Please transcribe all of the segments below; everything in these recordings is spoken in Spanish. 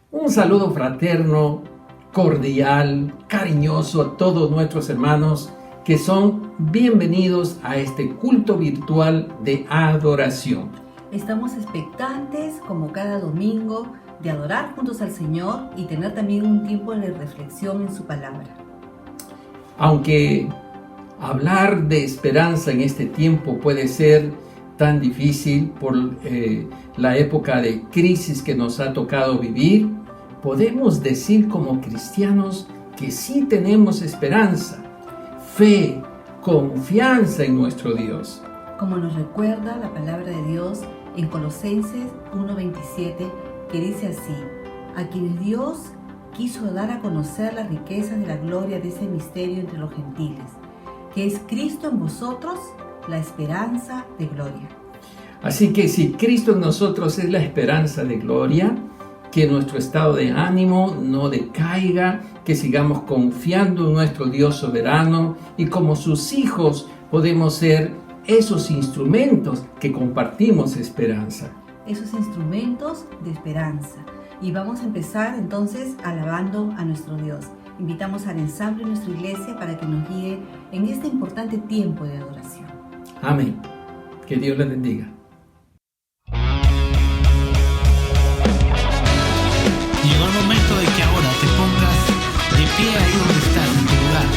Un saludo fraterno, cordial, cariñoso a todos nuestros hermanos que son bienvenidos a este culto virtual de adoración. Estamos expectantes, como cada domingo, de adorar juntos al Señor y tener también un tiempo de reflexión en su palabra. Aunque hablar de esperanza en este tiempo puede ser tan difícil por la época de crisis que nos ha tocado vivir, podemos decir como cristianos que sí tenemos esperanza, fe, confianza en nuestro Dios. Como nos recuerda la palabra de Dios en Colosenses 1:27, que dice así: a quienes Dios quiso dar a conocer las riquezas de la gloria de ese misterio entre los gentiles, que es Cristo en vosotros, la esperanza de gloria. Así que si Cristo en nosotros es la esperanza de gloria, que nuestro estado de ánimo no decaiga, que sigamos confiando en nuestro Dios soberano y como sus hijos podemos ser esos instrumentos que compartimos esperanza. Esos instrumentos de esperanza. Y vamos a empezar entonces alabando a nuestro Dios. Invitamos al ensamble de nuestra iglesia para que nos guíe en este importante tiempo de adoración. Amén. Que Dios les bendiga. Llegó el momento de que ahora te pongas de pie ahí donde estás, en tu lugar,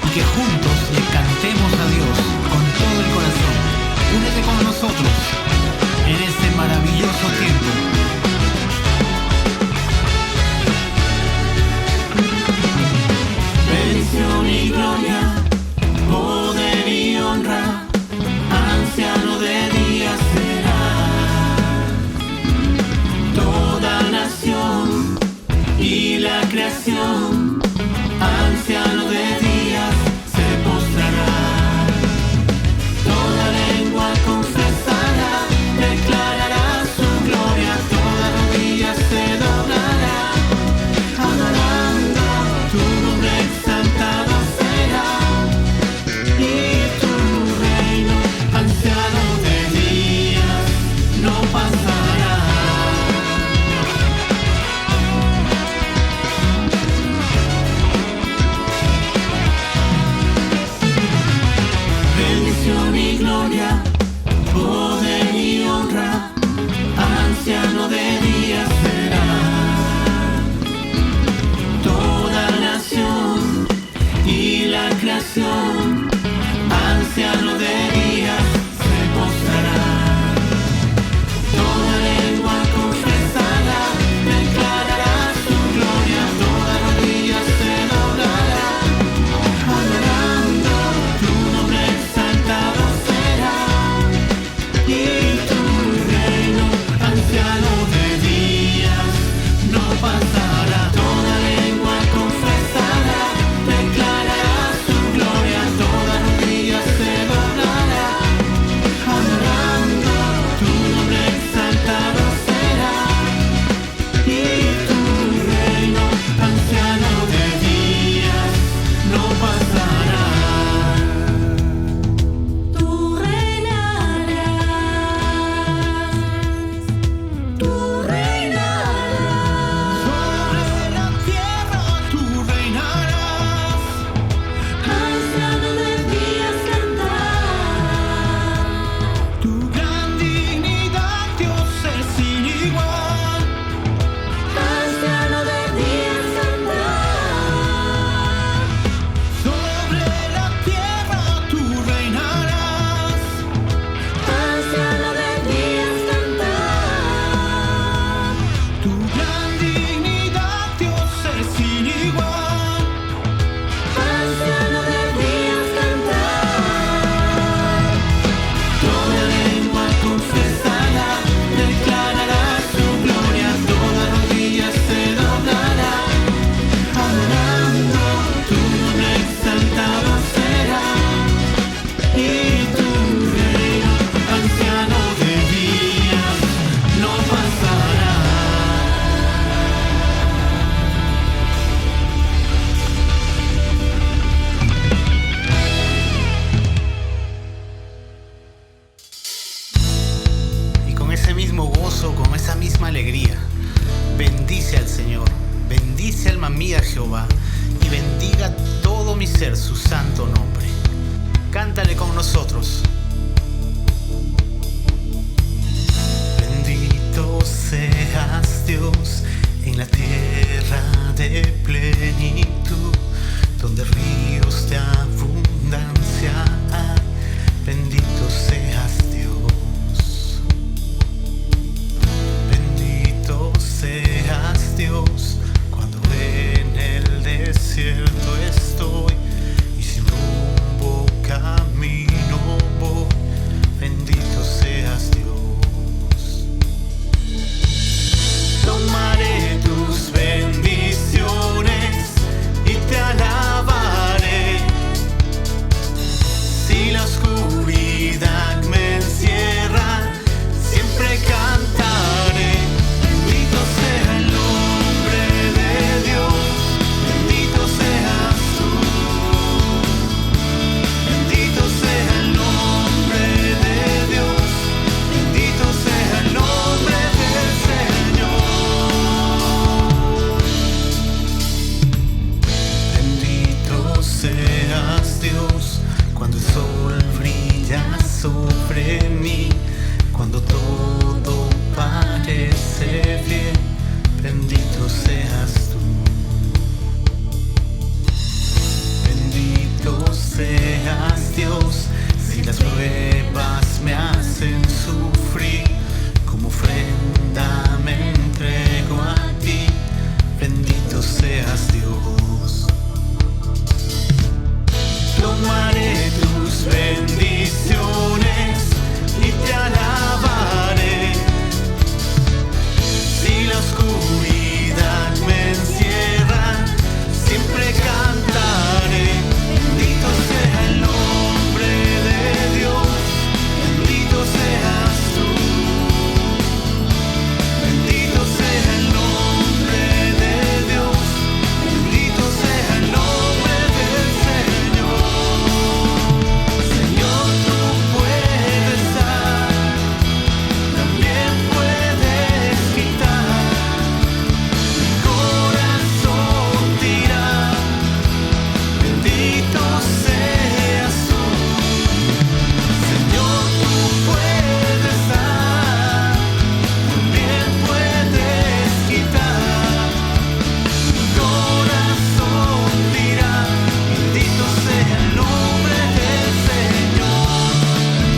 y que juntos le cantemos a Dios con todo el corazón. Únete con nosotros en este maravilloso tiempo. Bendición y gloria, poder y honra, anciano de días. mismo gozo, con esa misma alegría, bendice al Señor, bendice alma mía a Jehová, y bendiga todo mi ser su santo nombre. Cántale con nosotros. Bendito seas Dios en la tierra de plenitud, donde ríos de abundancia hay. Bendito seas Dios. Bendito seas Dios cuando en el desierto estoy y sin rumbo camino voy. Bendito seas Dios. Tomaré tus bendiciones y te alabaré. Si la oscuridad me encierra, siempre cantaré. Bendito sea el nombre de Dios, bendito seas tú. Bendito sea el nombre de Dios, bendito sea el nombre del Señor. Bendito seas Dios cuando el sol brilla sobre mí, cuando todo parece bien. Bendito seas tú. Bendito seas Dios si las pruebas me hacen sufrir, como ofrenda me entrego a ti. Bendito seas Dios. Tomaré tus bendiciones y te alabaré. Si la oscuridad me encierra, siempre cantaré. Bendito sea el nombre de Dios, bendito seas tú. Bendito sea el nombre de Dios, bendito sea el nombre del Señor. Señor, tú puedes dar, también puedes quitar. Mi corazón dirá, bendito seas tú. Señor, tú puedes dar, también puedes quitar. Mi corazón dirá, bendito sea el nombre del Señor.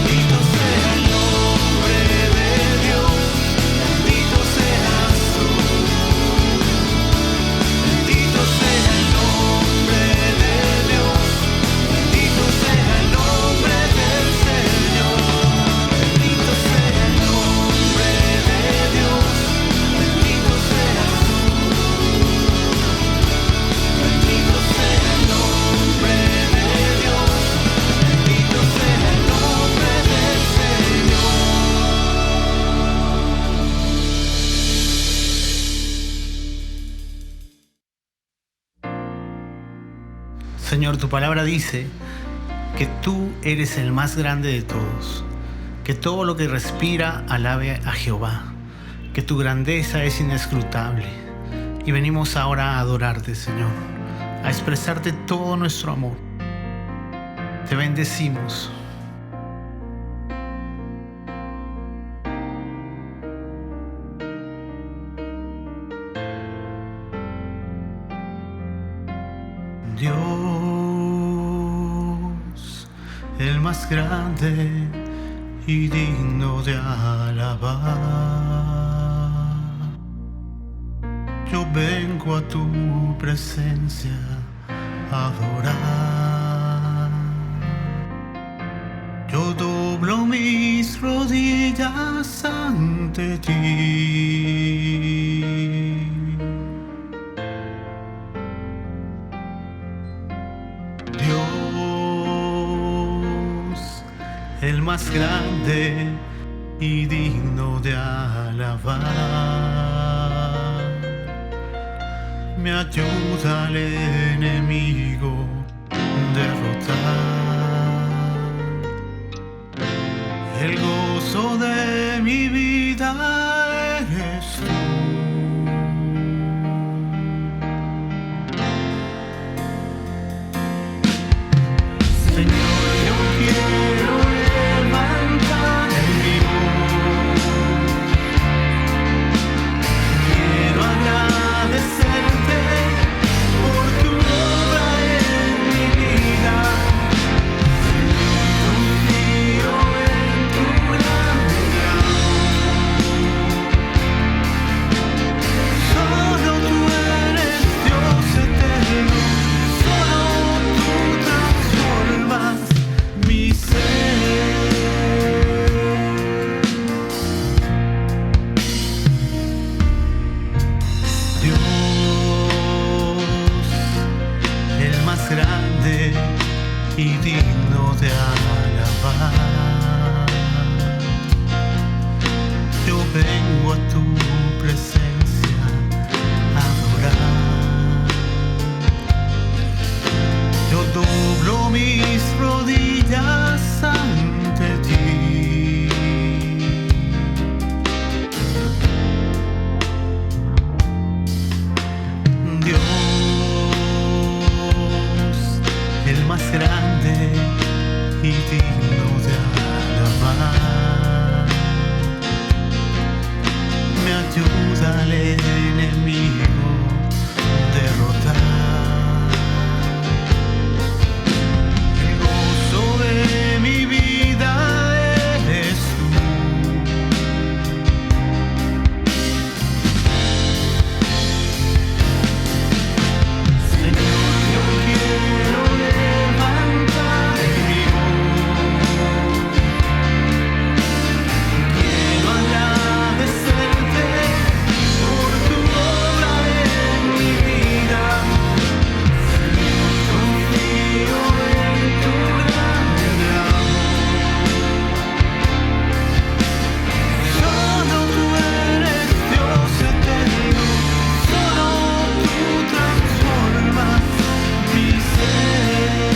Bendito sea el nombre de Dios, bendito seas tú. Bendito sea el nombre de Dios, bendito sea el nombre del Señor. Bendito sea el nombre de Dios, bendito seas tú. Bendito sea el nombre de Dios, bendito sea el nombre del Señor. Señor, tu palabra dice que tú eres el más grande de todos, que todo lo que respira alabe a Jehová, que tu grandeza es inescrutable. Y venimos ahora a adorarte, Señor, a expresarte todo nuestro amor. Te bendecimos. Dios, el más grande y digno de alabar. Yo vengo a tu presencia a adorar. Yo doblo mis rodillas ante ti. Dios, el más grande y digno de alabar, me ayuda al enemigo derrotar. El gozo de mi vida eres tú. Señor, yo quiero levantar mi voz. Quiero agradecerte por tu obra en mi vida. Confío en tu gran amor. Solo tú eres Dios eterno. Solo tú transformas mi ser. Dios, el más grande y digno de alabar. Yo vengo a tu presencia a adorar. Yo doblo mis rodillas ante ti. Dios, el más grande y digno de alabar. Me ayuda al enemigo derrotar. El gozo de mi vida eres tú. Señor, yo quiero levantar mi voz. Quiero agradecerte por tu obra en mi vida. Señor, confío en tu gran amor. Solo tú eres Dios eterno. Solo tú transformas mi ser.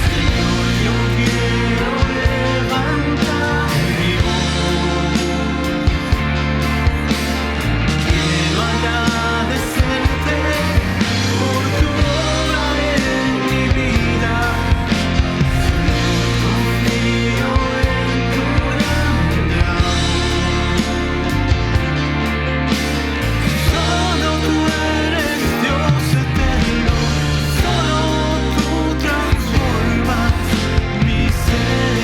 Señor, yo quiero levantar mi voz. Quiero agradecerte por tu obra en mi vida. Confío en tu gran amor. Solo tú eres Dios eterno. Solo tú transformas mi ser.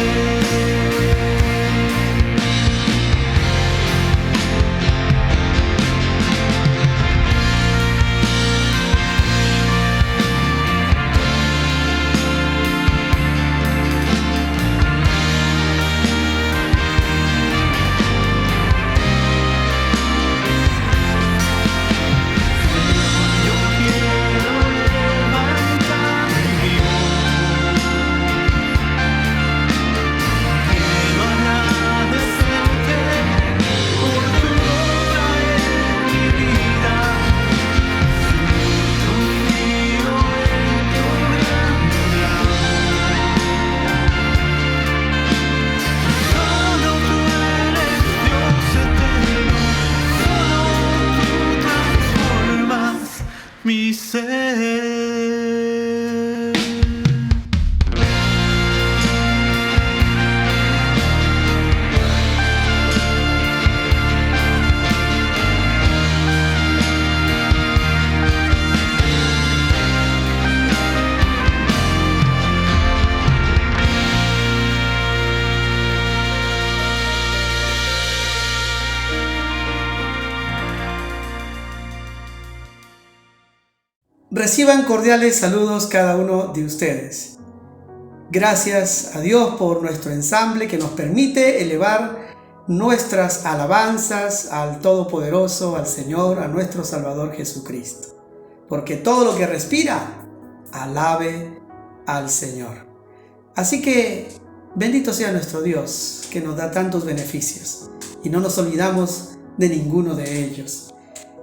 Yo quiero levantar mi voz. Quiero agradecerte por tu obra en mi vida. Confío en tu gran amor. Solo tú eres Dios eterno. Solo tú transformas mi ser. Reciban cordiales saludos cada uno de ustedes. Gracias a Dios por nuestro ensamble que nos permite elevar nuestras alabanzas al Todopoderoso, al Señor, a nuestro Salvador Jesucristo. Porque todo lo que respira, alabe al Señor. Así que bendito sea nuestro Dios, que nos da tantos beneficios y no nos olvidamos de ninguno de ellos.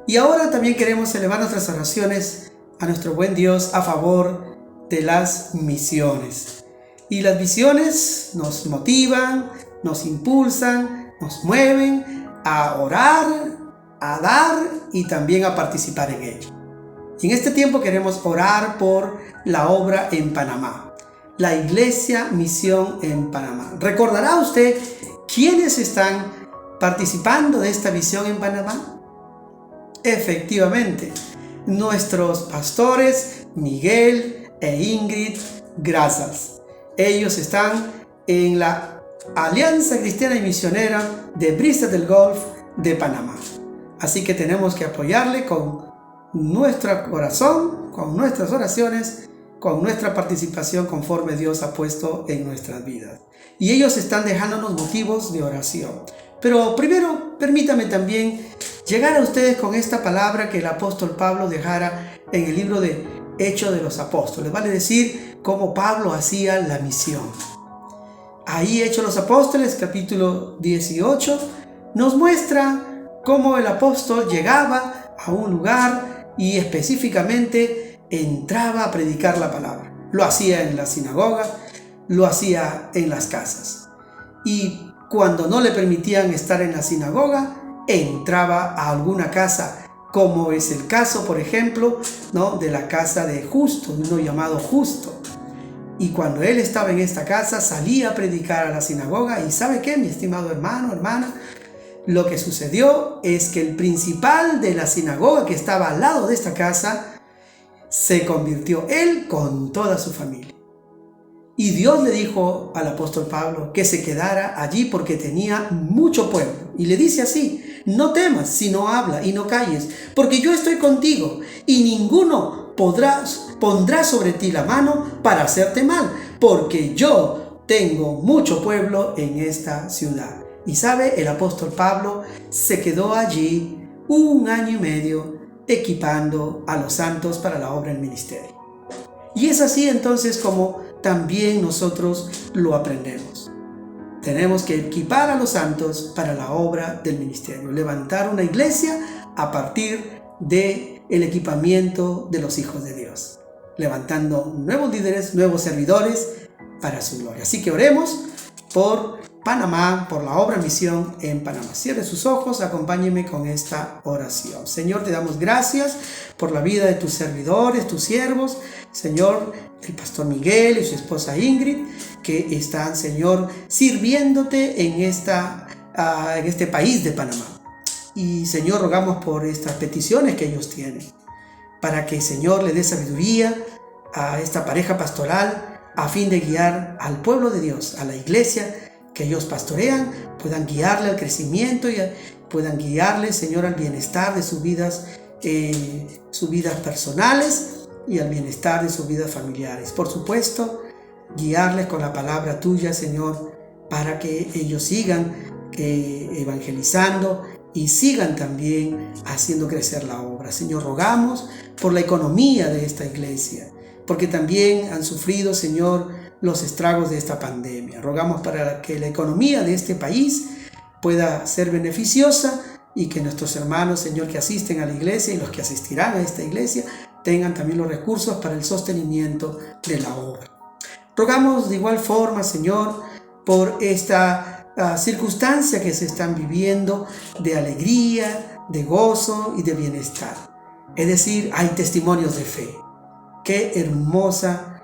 Y ahora también queremos elevar nuestras oraciones a nuestro buen Dios a favor de las misiones. Y las visiones nos motivan, nos impulsan, nos mueven a orar, a dar y también a participar en ello. Y en este tiempo queremos orar por la obra en Panamá, la Iglesia Misión en Panamá. ¿Recordará usted quiénes están participando de esta visión en Panamá? Efectivamente, nuestros pastores Miguel e Ingrid Grazas. Ellos están en la Alianza Cristiana y Misionera de Brisas del Golf de Panamá. Así que tenemos que apoyarle con nuestro corazón, con nuestras oraciones, con nuestra participación conforme Dios ha puesto en nuestras vidas. Y ellos están dejándonos motivos de oración. Pero primero, permítame también llegar a ustedes con esta palabra que el apóstol Pablo dejara en el libro de Hechos de los Apóstoles. Vale decir cómo Pablo hacía la misión. Ahí Hechos de los Apóstoles, capítulo 18, nos muestra cómo el apóstol llegaba a un lugar y específicamente entraba a predicar la palabra. Lo hacía en la sinagoga, lo hacía en las casas. Y cuando no le permitían estar en la sinagoga, entraba a alguna casa, como es el caso, por ejemplo, ¿no?, de la casa de Justo, uno llamado Justo. Y cuando él estaba en esta casa, salía a predicar a la sinagoga. ¿Y sabe qué, mi estimado hermano, hermana? Lo que sucedió es que el principal de la sinagoga que estaba al lado de esta casa se convirtió él con toda su familia. Y Dios le dijo al apóstol Pablo que se quedara allí porque tenía mucho pueblo. Y le dice así: no temas, sino habla y no calles, porque yo estoy contigo y ninguno pondrá sobre ti la mano para hacerte mal, porque yo tengo mucho pueblo en esta ciudad. Y sabe, el apóstol Pablo se quedó allí 1 año y medio equipando a los santos para la obra del ministerio. Y es así entonces como también nosotros lo aprendemos. Tenemos que equipar a los santos para la obra del ministerio, levantar una iglesia a partir del equipamiento de los hijos de Dios, levantando nuevos líderes, nuevos servidores para su gloria. Así que oremos por Panamá, por la obra misión en Panamá. Cierre sus ojos, acompáñeme con esta oración. Señor, te damos gracias por la vida de tus servidores, tus siervos, Señor, el pastor Miguel y su esposa Ingrid, que están, Señor, sirviéndote en este país de Panamá. Y, Señor, rogamos por estas peticiones que ellos tienen, para que, Señor, le dé sabiduría a esta pareja pastoral a fin de guiar al pueblo de Dios, a la iglesia que ellos pastorean, puedan guiarle al crecimiento y puedan guiarle, Señor, al bienestar de sus vidas personales y al bienestar de sus vidas familiares. Por supuesto, guiarles con la palabra tuya, Señor, para que ellos sigan evangelizando y sigan también haciendo crecer la obra. Señor, rogamos por la economía de esta iglesia, porque también han sufrido, Señor, los estragos de esta pandemia. Rogamos para que la economía de este país pueda ser beneficiosa y que nuestros hermanos, Señor, que asisten a la iglesia y los que asistirán a esta iglesia tengan también los recursos para el sostenimiento de la obra. Rogamos de igual forma, Señor, por esta circunstancia que se están viviendo de alegría, de gozo y de bienestar. Es decir, hay testimonios de fe. Qué hermosa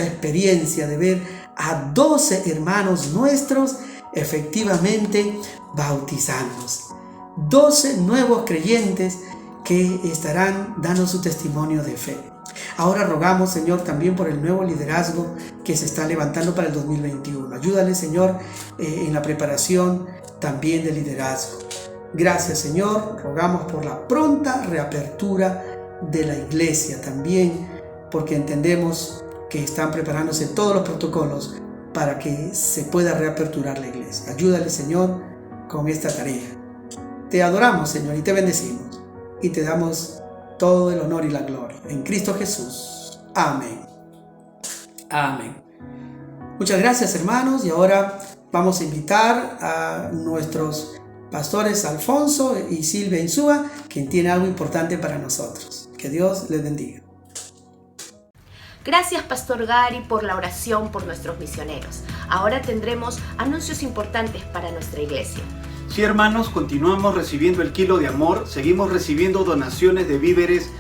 experiencia de ver a 12 hermanos nuestros efectivamente bautizándose. 12 nuevos creyentes que estarán dando su testimonio de fe. Ahora rogamos, Señor, también por el nuevo liderazgo que se está levantando para el 2021. Ayúdale, Señor, en la preparación también del liderazgo. Gracias, Señor. Rogamos por la pronta reapertura de la iglesia también, porque entendemos que están preparándose todos los protocolos para que se pueda reaperturar la iglesia. Ayúdale, Señor, con esta tarea. Te adoramos, Señor, y te bendecimos. Y te damos todo el honor y la gloria. En Cristo Jesús. Amén. Amén. Muchas gracias, hermanos. Y ahora vamos a invitar a nuestros pastores Alfonso y Silvia Insúa, quien tiene algo importante para nosotros. Que Dios les bendiga. Gracias, Pastor Gary, por la oración por nuestros misioneros. Ahora tendremos anuncios importantes para nuestra iglesia. Sí, hermanos, continuamos recibiendo el kilo de amor, seguimos recibiendo donaciones de víveres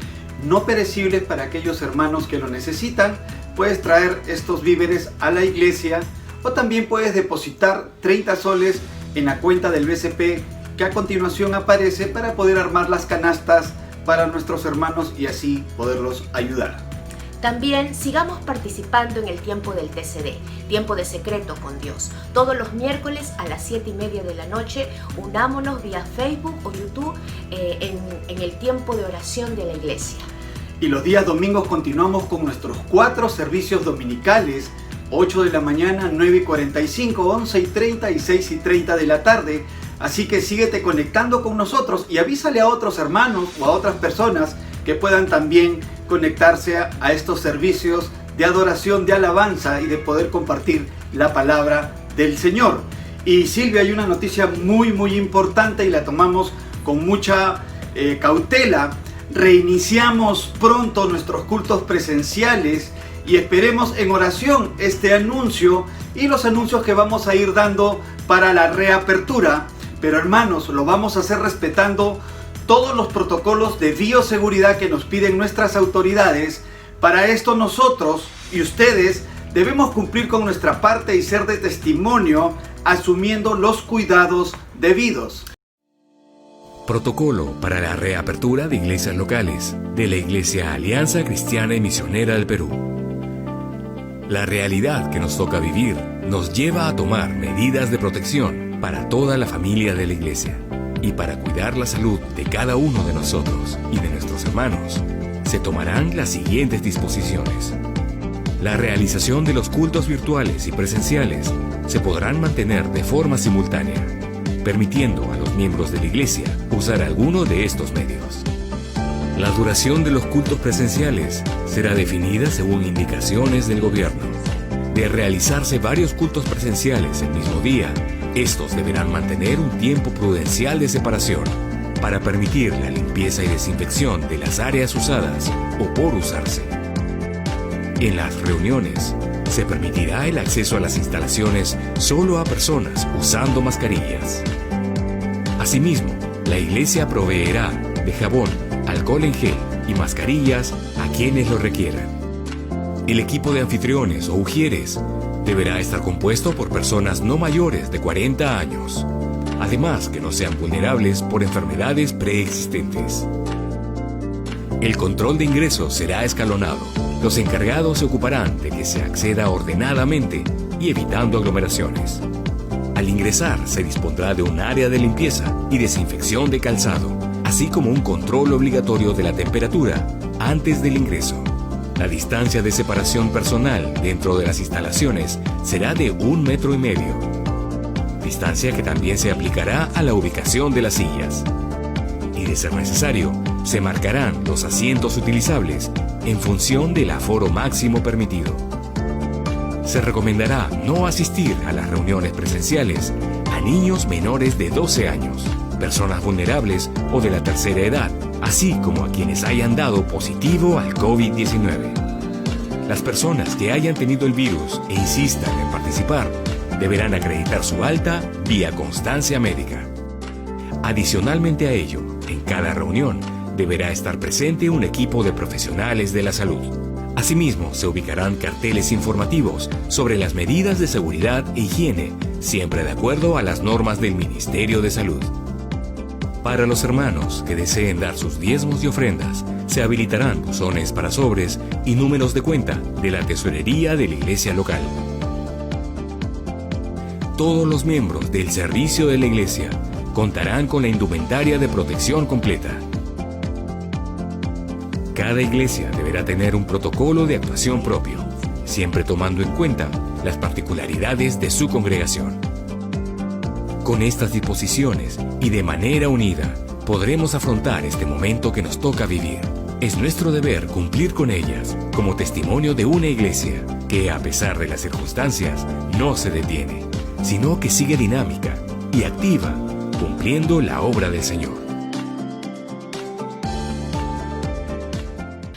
no perecibles para aquellos hermanos que lo necesitan. Puedes traer estos víveres a la iglesia o también puedes depositar 30 soles en la cuenta del BCP que a continuación aparece para poder armar las canastas para nuestros hermanos y así poderlos ayudar. También sigamos participando en el tiempo del TCD, tiempo de secreto con Dios. Todos los miércoles a las 7:30 de la noche, unámonos vía Facebook o YouTube en el tiempo de oración de la iglesia. Y los días domingos continuamos con nuestros 4 servicios dominicales, 8 de la mañana, 9:45, 11:30 y 6:30 de la tarde. Así que síguete conectando con nosotros y avísale a otros hermanos o a otras personas que puedan también conectarse a estos servicios de adoración, de alabanza y de poder compartir la palabra del Señor. Y Silvia, hay una noticia muy importante y la tomamos con mucha cautela. Reiniciamos pronto nuestros cultos presenciales y esperemos en oración este anuncio y los anuncios que vamos a ir dando para la reapertura. Pero hermanos, lo vamos a hacer respetando todos los protocolos de bioseguridad que nos piden nuestras autoridades. Para esto nosotros y ustedes debemos cumplir con nuestra parte y ser de testimonio asumiendo los cuidados debidos. Protocolo para la reapertura de iglesias locales de la Iglesia Alianza Cristiana y Misionera del Perú. La realidad que nos toca vivir nos lleva a tomar medidas de protección para toda la familia de la iglesia. Y para cuidar la salud de cada uno de nosotros y de nuestros hermanos, se tomarán las siguientes disposiciones. La realización de los cultos virtuales y presenciales se podrán mantener de forma simultánea, permitiendo a los miembros de la iglesia usar alguno de estos medios. La duración de los cultos presenciales será definida según indicaciones del gobierno. De realizarse varios cultos presenciales el mismo día, estos deberán mantener un tiempo prudencial de separación para permitir la limpieza y desinfección de las áreas usadas o por usarse. En las reuniones, se permitirá el acceso a las instalaciones solo a personas usando mascarillas. Asimismo, la iglesia proveerá de jabón, alcohol en gel y mascarillas a quienes lo requieran. El equipo de anfitriones o ujieres deberá estar compuesto por personas no mayores de 40 años, además que no sean vulnerables por enfermedades preexistentes. El control de ingresos será escalonado. Los encargados se ocuparán de que se acceda ordenadamente y evitando aglomeraciones. Al ingresar se dispondrá de un área de limpieza y desinfección de calzado, así como un control obligatorio de la temperatura antes del ingreso. La distancia de separación personal dentro de las instalaciones será de 1,5 metros, distancia que también se aplicará a la ubicación de las sillas. Y de ser necesario, se marcarán los asientos utilizables en función del aforo máximo permitido. Se recomendará no asistir a las reuniones presenciales a niños menores de 12 años, personas vulnerables o de la tercera edad, así como a quienes hayan dado positivo al COVID-19. Las personas que hayan tenido el virus e insistan en participar deberán acreditar su alta vía constancia médica. Adicionalmente a ello, en cada reunión deberá estar presente un equipo de profesionales de la salud. Asimismo, se ubicarán carteles informativos sobre las medidas de seguridad e higiene, siempre de acuerdo a las normas del Ministerio de Salud. Para los hermanos que deseen dar sus diezmos y ofrendas, se habilitarán buzones para sobres y números de cuenta de la tesorería de la iglesia local. Todos los miembros del servicio de la iglesia contarán con la indumentaria de protección completa. Cada iglesia deberá tener un protocolo de actuación propio, siempre tomando en cuenta las particularidades de su congregación. Con estas disposiciones y de manera unida, podremos afrontar este momento que nos toca vivir. Es nuestro deber cumplir con ellas como testimonio de una iglesia que, a pesar de las circunstancias, no se detiene, sino que sigue dinámica y activa, cumpliendo la obra del Señor.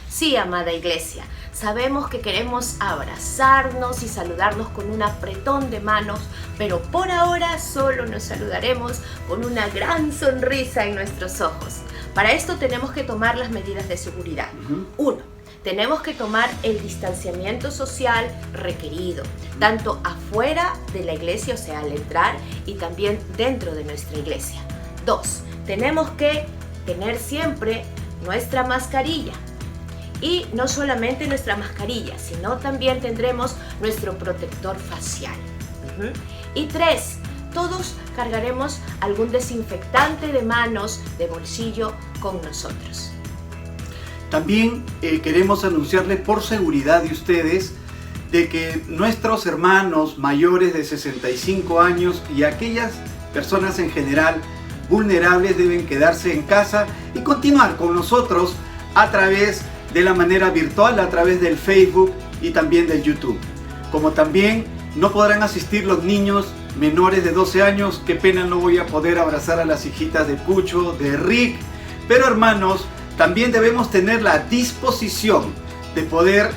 Sí, amada iglesia, Sabemos que queremos abrazarnos y saludarnos con un apretón de manos, pero por ahora solo nos saludaremos con una gran sonrisa en nuestros ojos. Para esto tenemos que tomar las medidas de seguridad. 1. Tenemos que tomar el distanciamiento social requerido, tanto afuera de la iglesia, o sea, al entrar, y también dentro de nuestra iglesia. 2. Tenemos que tener siempre nuestra mascarilla. Y no solamente nuestra mascarilla, sino también tendremos nuestro protector facial. Y 3, todos cargaremos algún desinfectante de manos, de bolsillo con nosotros. También queremos anunciarles por seguridad de ustedes de que nuestros hermanos mayores de 65 años y aquellas personas en general vulnerables deben quedarse en casa y continuar con nosotros a través de la manera virtual, a través del Facebook y también del YouTube. Como también no podrán asistir los niños menores de 12 años, qué pena no voy a poder abrazar a las hijitas de Cucho, de Rick, pero hermanos, también debemos tener la disposición de poder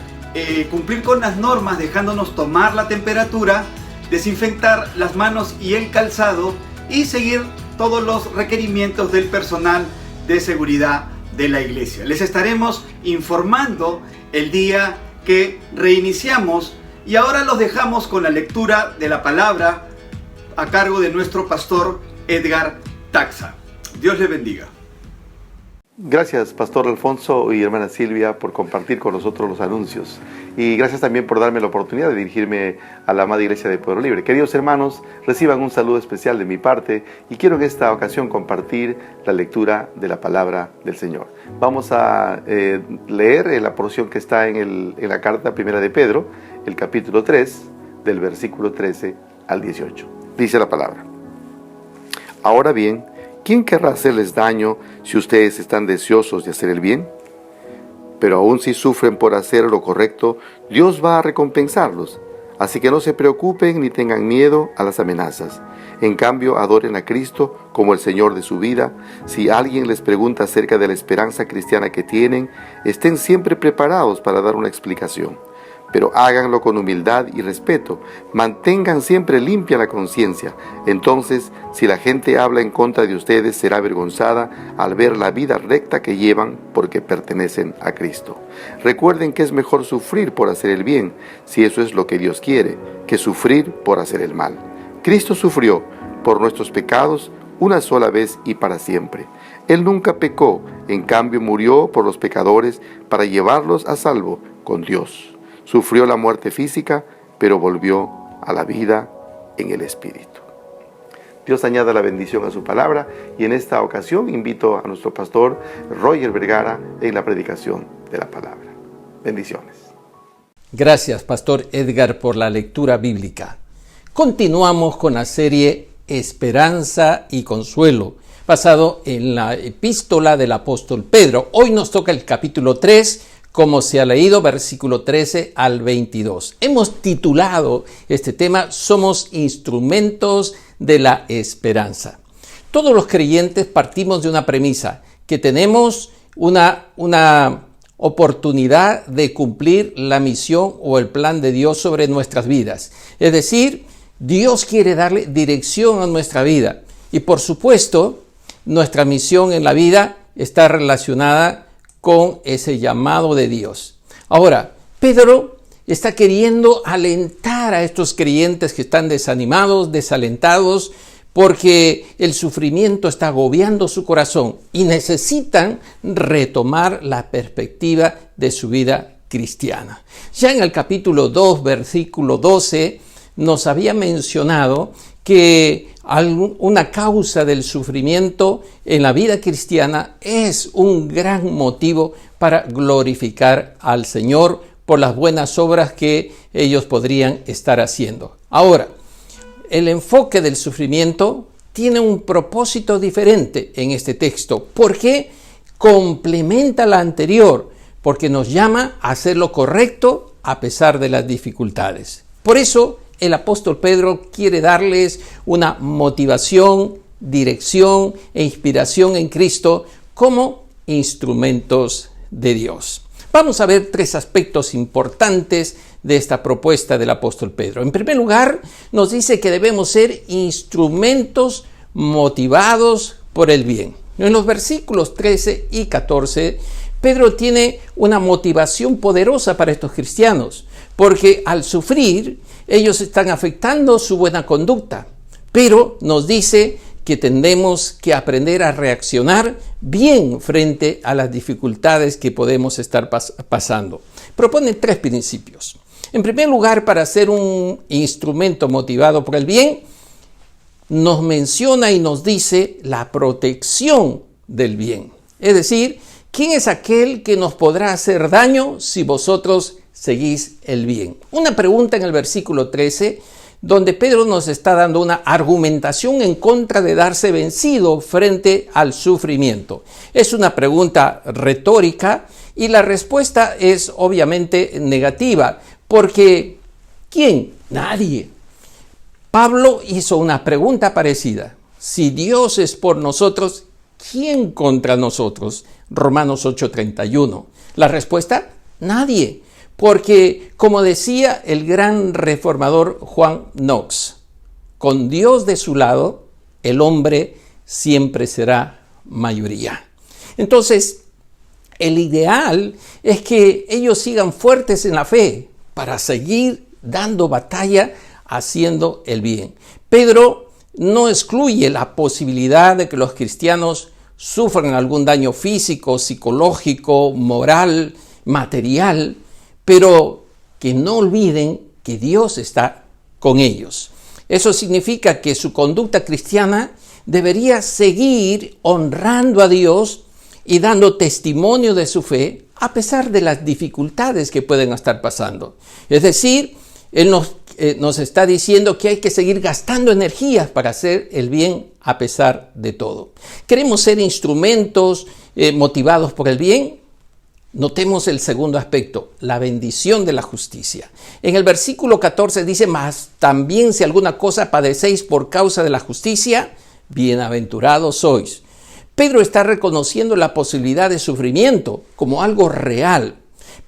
cumplir con las normas, dejándonos tomar la temperatura, desinfectar las manos y el calzado y seguir todos los requerimientos del personal de seguridad de la iglesia. Les estaremos informando el día que reiniciamos y ahora los dejamos con la lectura de la palabra a cargo de nuestro pastor Edgar Taxa. Dios les bendiga. Gracias, Pastor Alfonso y hermana Silvia, por compartir con nosotros los anuncios. Y gracias también por darme la oportunidad de dirigirme a la amada Iglesia de Pueblo Libre. Queridos hermanos, reciban un saludo especial de mi parte y quiero en esta ocasión compartir la lectura de la palabra del Señor. Vamos a leer la porción que está en la carta primera de Pedro, el capítulo 3, del versículo 13 al 18. Dice la palabra: Ahora bien, ¿quién querrá hacerles daño si ustedes están deseosos de hacer el bien? Pero aun si sufren por hacer lo correcto, Dios va a recompensarlos. Así que no se preocupen ni tengan miedo a las amenazas. En cambio, adoren a Cristo como el Señor de su vida. Si alguien les pregunta acerca de la esperanza cristiana que tienen, estén siempre preparados para dar una explicación. Pero háganlo con humildad y respeto. Mantengan siempre limpia la conciencia. Entonces, si la gente habla en contra de ustedes, será avergonzada al ver la vida recta que llevan porque pertenecen a Cristo. Recuerden que es mejor sufrir por hacer el bien, si eso es lo que Dios quiere, que sufrir por hacer el mal. Cristo sufrió por nuestros pecados una sola vez y para siempre. Él nunca pecó, en cambio murió por los pecadores para llevarlos a salvo con Dios. Sufrió la muerte física, pero volvió a la vida en el Espíritu. Dios añada la bendición a su palabra y en esta ocasión invito a nuestro pastor Roger Vergara en la predicación de la palabra. Bendiciones. Gracias, Pastor Edgar, por la lectura bíblica. Continuamos con la serie Esperanza y Consuelo, basado en la epístola del apóstol Pedro. Hoy nos toca el capítulo 3, como se ha leído, versículo 13 al 22. Hemos titulado este tema Somos instrumentos de la esperanza. Todos los creyentes partimos de una premisa, que tenemos una oportunidad de cumplir la misión o el plan de Dios sobre nuestras vidas. Es decir, Dios quiere darle dirección a nuestra vida. Y por supuesto, nuestra misión en la vida está relacionada con ese llamado de Dios. Ahora, Pedro está queriendo alentar a estos creyentes que están desanimados, desalentados, porque el sufrimiento está agobiando su corazón y necesitan retomar la perspectiva de su vida cristiana. Ya en el capítulo 2, versículo 12, nos había mencionado que una causa del sufrimiento en la vida cristiana es un gran motivo para glorificar al Señor por las buenas obras que ellos podrían estar haciendo. Ahora, el enfoque del sufrimiento tiene un propósito diferente en este texto, porque complementa la anterior, porque nos llama a hacer lo correcto a pesar de las dificultades. Por eso, el apóstol Pedro quiere darles una motivación, dirección e inspiración en Cristo como instrumentos de Dios. Vamos a ver 3 aspectos importantes de esta propuesta del apóstol Pedro. En primer lugar, nos dice que debemos ser instrumentos motivados por el bien. En los versículos 13 y 14, Pedro tiene una motivación poderosa para estos cristianos, porque al sufrir, ellos están afectando su buena conducta, pero nos dice que tenemos que aprender a reaccionar bien frente a las dificultades que podemos estar pasando. Propone 3 principios. En primer lugar, para ser un instrumento motivado por el bien, nos menciona y nos dice la protección del bien. Es decir, ¿quién es aquel que nos podrá hacer daño si vosotros seguís el bien? Una pregunta en el versículo 13, donde Pedro nos está dando una argumentación en contra de darse vencido frente al sufrimiento. Es una pregunta retórica y la respuesta es obviamente negativa, porque ¿quién? Nadie. Pablo hizo una pregunta parecida. Si Dios es por nosotros, ¿quién contra nosotros? Romanos 8:31. La respuesta, nadie. Porque, como decía el gran reformador Juan Knox, con Dios de su lado, el hombre siempre será mayoría. Entonces, el ideal es que ellos sigan fuertes en la fe para seguir dando batalla, haciendo el bien. Pedro no excluye la posibilidad de que los cristianos sufran algún daño físico, psicológico, moral, material, pero que no olviden que Dios está con ellos. Eso significa que su conducta cristiana debería seguir honrando a Dios y dando testimonio de su fe a pesar de las dificultades que pueden estar pasando. Es decir, Él nos está diciendo que hay que seguir gastando energías para hacer el bien a pesar de todo. ¿Queremos ser instrumentos motivados por el bien? Notemos el segundo aspecto, la bendición de la justicia. En el versículo 14 dice, mas también si alguna cosa padecéis por causa de la justicia, bienaventurados sois. Pedro está reconociendo la posibilidad de sufrimiento como algo real,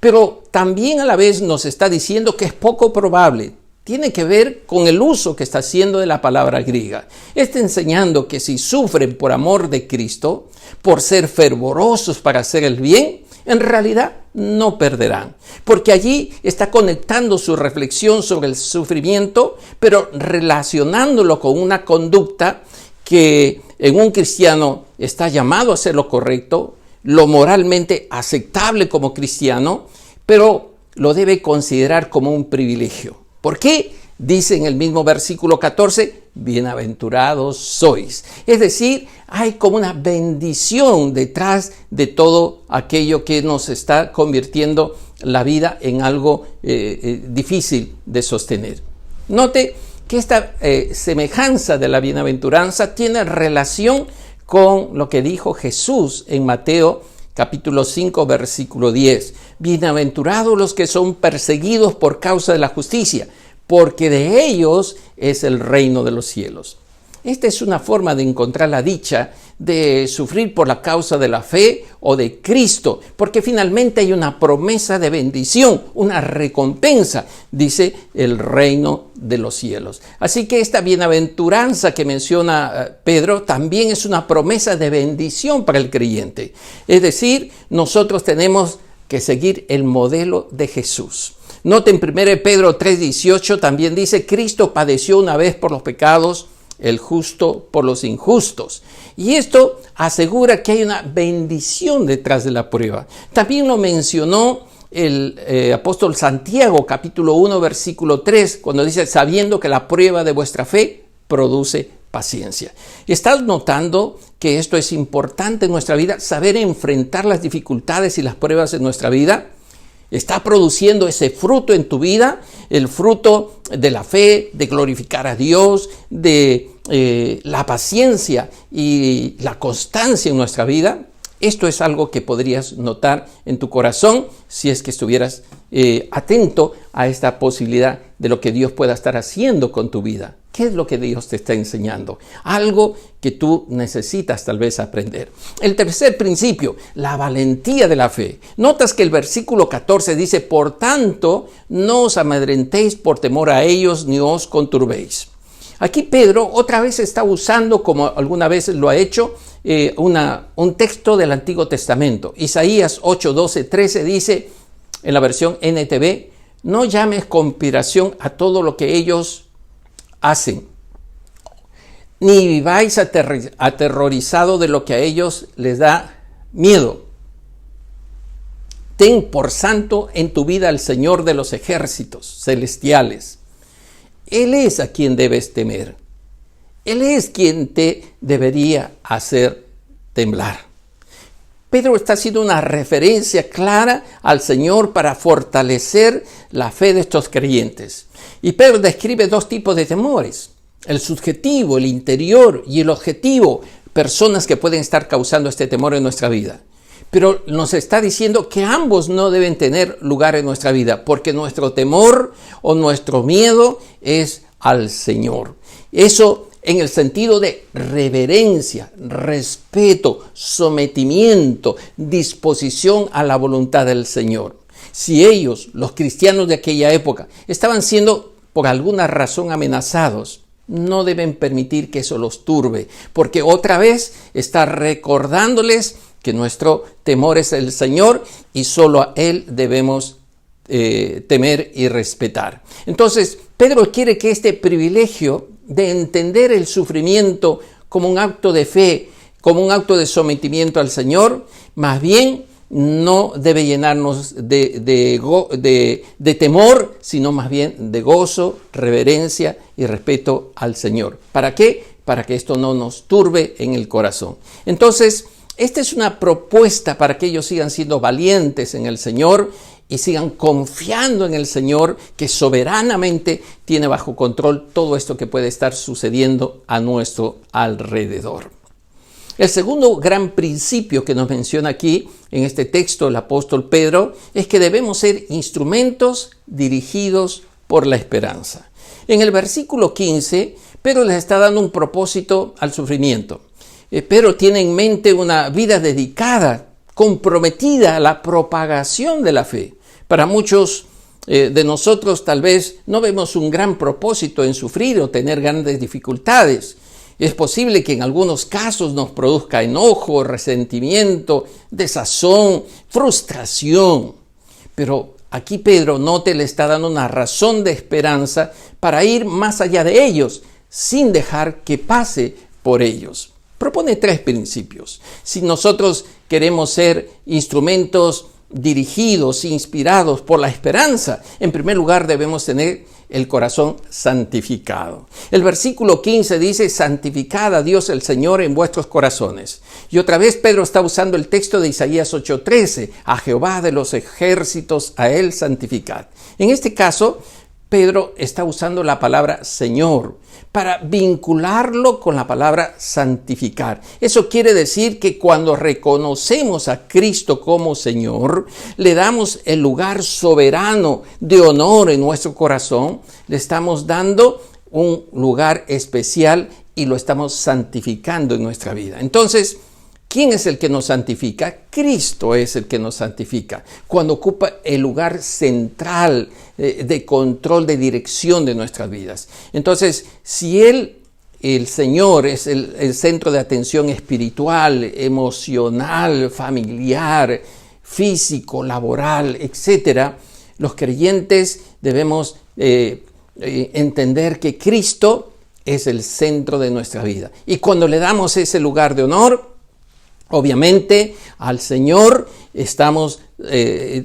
pero también a la vez nos está diciendo que es poco probable. Tiene que ver con el uso que está haciendo de la palabra griega. Está enseñando que si sufren por amor de Cristo, por ser fervorosos para hacer el bien, en realidad no perderán, porque allí está conectando su reflexión sobre el sufrimiento, pero relacionándolo con una conducta que en un cristiano está llamado a hacer lo correcto, lo moralmente aceptable como cristiano, pero lo debe considerar como un privilegio. ¿Por qué? Dice en el mismo versículo 14, bienaventurados sois. Es decir, hay como una bendición detrás de todo aquello que nos está convirtiendo la vida en algo difícil de sostener. Note que esta semejanza de la bienaventuranza tiene relación con lo que dijo Jesús en Mateo capítulo 5, versículo 10. Bienaventurados los que son perseguidos por causa de la justicia, porque de ellos es el reino de los cielos. Esta es una forma de encontrar la dicha de sufrir por la causa de la fe o de Cristo, porque finalmente hay una promesa de bendición, una recompensa, dice el reino de los cielos. Así que esta bienaventuranza que menciona Pedro también es una promesa de bendición para el creyente. Es decir, nosotros tenemos que seguir el modelo de Jesús. Noten 1 Pedro 3:18 también dice, Cristo padeció una vez por los pecados, el justo por los injustos. Y esto asegura que hay una bendición detrás de la prueba. También lo mencionó el apóstol Santiago, capítulo 1, versículo 3, cuando dice, sabiendo que la prueba de vuestra fe produce paciencia. ¿Estás notando que esto es importante en nuestra vida? Saber enfrentar las dificultades y las pruebas en nuestra vida. ¿Está produciendo ese fruto en tu vida? El fruto de la fe, de glorificar a Dios, de la paciencia y la constancia en nuestra vida. Esto es algo que podrías notar en tu corazón si es que estuvieras atento a esta posibilidad de lo que Dios pueda estar haciendo con tu vida. ¿Qué es lo que Dios te está enseñando? Algo que tú necesitas tal vez aprender. El tercer principio, la valentía de la fe. Notas que el versículo 14 dice, por tanto, no os amedrentéis por temor a ellos, ni os conturbéis. Aquí Pedro otra vez está usando, como alguna vez lo ha hecho, un texto del Antiguo Testamento. Isaías 8, 12, 13 dice, en la versión NTV, no llames conspiración a todo lo que ellos hacen, ni viváis aterrorizado de lo que a ellos les da miedo. Ten por santo en tu vida al Señor de los ejércitos celestiales. Él es a quien debes temer. Él es quien te debería hacer temblar. Pedro está haciendo una referencia clara al Señor para fortalecer la fe de estos creyentes. Y Pedro describe dos tipos de temores: el subjetivo, el interior, y el objetivo, personas que pueden estar causando este temor en nuestra vida. Pero nos está diciendo que ambos no deben tener lugar en nuestra vida, porque nuestro temor o nuestro miedo es al Señor. Eso en el sentido de reverencia, respeto, sometimiento, disposición a la voluntad del Señor. Si ellos, los cristianos de aquella época, estaban siendo por alguna razón amenazados, no deben permitir que eso los turbe, porque otra vez está recordándoles que nuestro temor es el Señor y solo a Él debemos temer y respetar. Entonces, Pedro quiere que este privilegio de entender el sufrimiento como un acto de fe, como un acto de sometimiento al Señor, más bien no debe llenarnos de temor, sino más bien de gozo, reverencia y respeto al Señor. ¿Para qué? Para que esto no nos turbe en el corazón. Entonces, esta es una propuesta para que ellos sigan siendo valientes en el Señor y sigan confiando en el Señor, que soberanamente tiene bajo control todo esto que puede estar sucediendo a nuestro alrededor. El segundo gran principio que nos menciona aquí en este texto el apóstol Pedro es que debemos ser instrumentos dirigidos por la esperanza. En el versículo 15, Pedro les está dando un propósito al sufrimiento. Pedro tiene en mente una vida dedicada, comprometida a la propagación de la fe. Para muchos de nosotros tal vez no vemos un gran propósito en sufrir o tener grandes dificultades. Es posible que en algunos casos nos produzca enojo, resentimiento, desazón, frustración. Pero aquí Pedro le está dando una razón de esperanza para ir más allá de ellos, sin dejar que pase por ellos. Propone 3 principios. Si nosotros queremos ser instrumentos dirigidos, inspirados por la esperanza, en primer lugar debemos tener el corazón santificado. El versículo 15 dice, santificad a Dios el Señor en vuestros corazones. Y otra vez Pedro está usando el texto de Isaías 8:13, a Jehová de los ejércitos, a él santificad. En este caso, Pedro está usando la palabra Señor para vincularlo con la palabra santificar. Eso quiere decir que cuando reconocemos a Cristo como Señor, le damos el lugar soberano de honor en nuestro corazón, le estamos dando un lugar especial y lo estamos santificando en nuestra vida. Entonces, ¿quién es el que nos santifica? Cristo es el que nos santifica, cuando ocupa el lugar central de control, de dirección de nuestras vidas. Entonces, si el Señor, es el centro de atención espiritual, emocional, familiar, físico, laboral, etc., los creyentes debemos entender que Cristo es el centro de nuestra vida. Y cuando le damos ese lugar de honor, obviamente al Señor estamos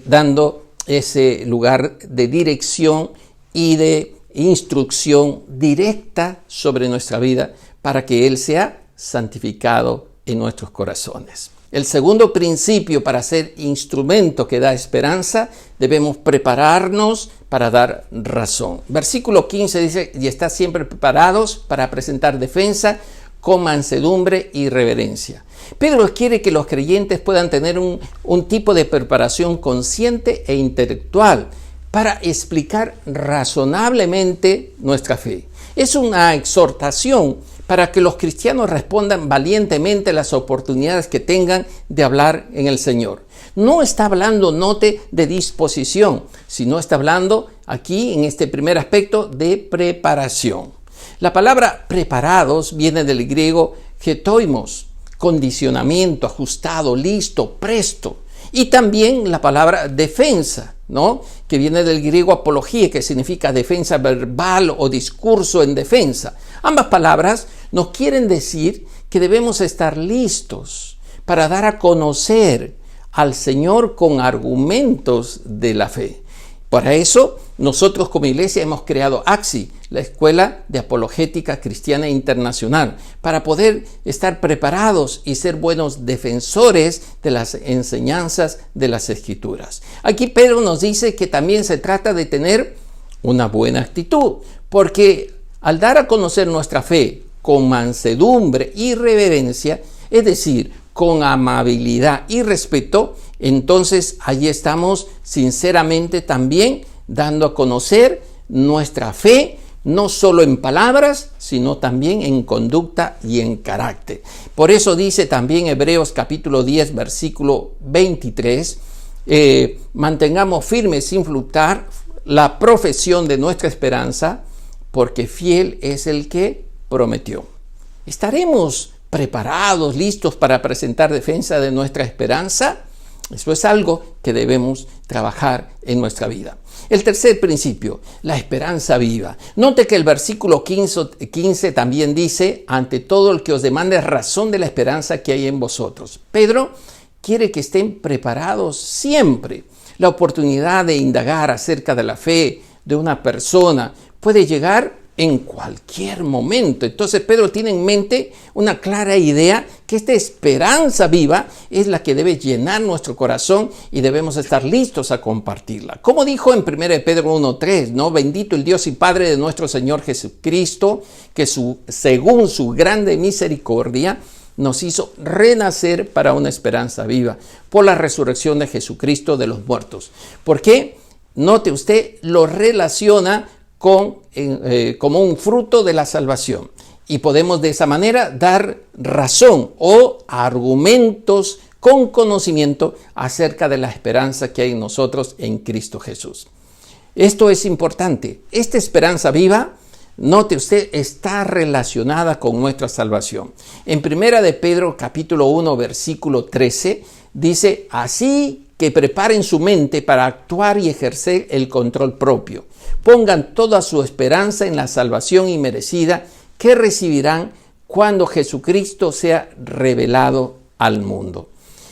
dando ese lugar de dirección y de instrucción directa sobre nuestra vida para que Él sea santificado en nuestros corazones. El segundo principio para ser instrumento que da esperanza, debemos prepararnos para dar razón. Versículo 15 dice, y estad siempre preparados para presentar defensa con mansedumbre y reverencia. Pedro quiere que los creyentes puedan tener un tipo de preparación consciente e intelectual para explicar razonablemente nuestra fe. Es una exhortación para que los cristianos respondan valientemente a las oportunidades que tengan de hablar en el Señor. No está hablando, note, de disposición, sino está hablando aquí en este primer aspecto de preparación. La palabra preparados viene del griego getoimos, condicionamiento, ajustado, listo, presto. Y también la palabra defensa, ¿no? Que viene del griego apología, que significa defensa verbal o discurso en defensa. Ambas palabras nos quieren decir que debemos estar listos para dar a conocer al Señor con argumentos de la fe. Para eso, nosotros como iglesia hemos creado AXI, la Escuela de Apologética Cristiana Internacional, para poder estar preparados y ser buenos defensores de las enseñanzas de las Escrituras. Aquí Pedro nos dice que también se trata de tener una buena actitud, porque al dar a conocer nuestra fe con mansedumbre y reverencia, es decir, con amabilidad y respeto, entonces allí estamos sinceramente también dando a conocer nuestra fe, no solo en palabras, sino también en conducta y en carácter. Por eso dice también Hebreos capítulo 10, versículo 23, mantengamos firmes sin fluctuar la profesión de nuestra esperanza, porque fiel es el que prometió. ¿Estaremos preparados, listos para presentar defensa de nuestra esperanza? Eso es algo que debemos trabajar en nuestra vida. El tercer principio, la esperanza viva. Note que el versículo 15 también dice, ante todo el que os demande razón de la esperanza que hay en vosotros. Pedro quiere que estén preparados siempre. La oportunidad de indagar acerca de la fe de una persona puede llegar en cualquier momento. Entonces Pedro tiene en mente una clara idea que esta esperanza viva es la que debe llenar nuestro corazón y debemos estar listos a compartirla. Como dijo en 1 Pedro 1:3, ¿no? Bendito el Dios y Padre de nuestro Señor Jesucristo, que según su grande misericordia nos hizo renacer para una esperanza viva por la resurrección de Jesucristo de los muertos. ¿Por qué? Note usted, lo relaciona como un fruto de la salvación. Y podemos de esa manera dar razón o argumentos con conocimiento acerca de la esperanza que hay en nosotros en Cristo Jesús. Esto es importante. Esta esperanza viva, note usted, está relacionada con nuestra salvación. En 1 de Pedro capítulo 1 versículo 13 dice, así que preparen su mente para actuar y ejercer el control propio. Pongan toda su esperanza en la salvación inmerecida que recibirán cuando Jesucristo sea revelado al mundo.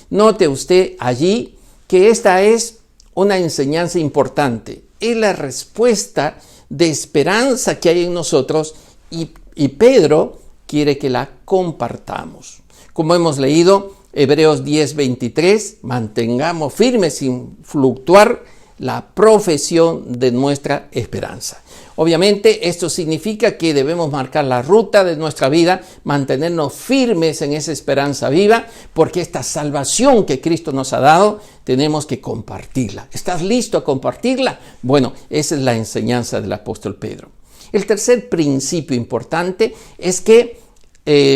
Note usted allí que esta es una enseñanza importante. Es la respuesta de esperanza que hay en nosotros y Pedro quiere que la compartamos. Como hemos leído, Hebreos 10:23, mantengamos firmes sin fluctuar la profesión de nuestra esperanza. Obviamente esto significa que debemos marcar la ruta de nuestra vida, mantenernos firmes en esa esperanza viva, porque esta salvación que Cristo nos ha dado, tenemos que compartirla. ¿Estás listo a compartirla? Bueno, esa es la enseñanza del apóstol Pedro. El tercer principio importante es que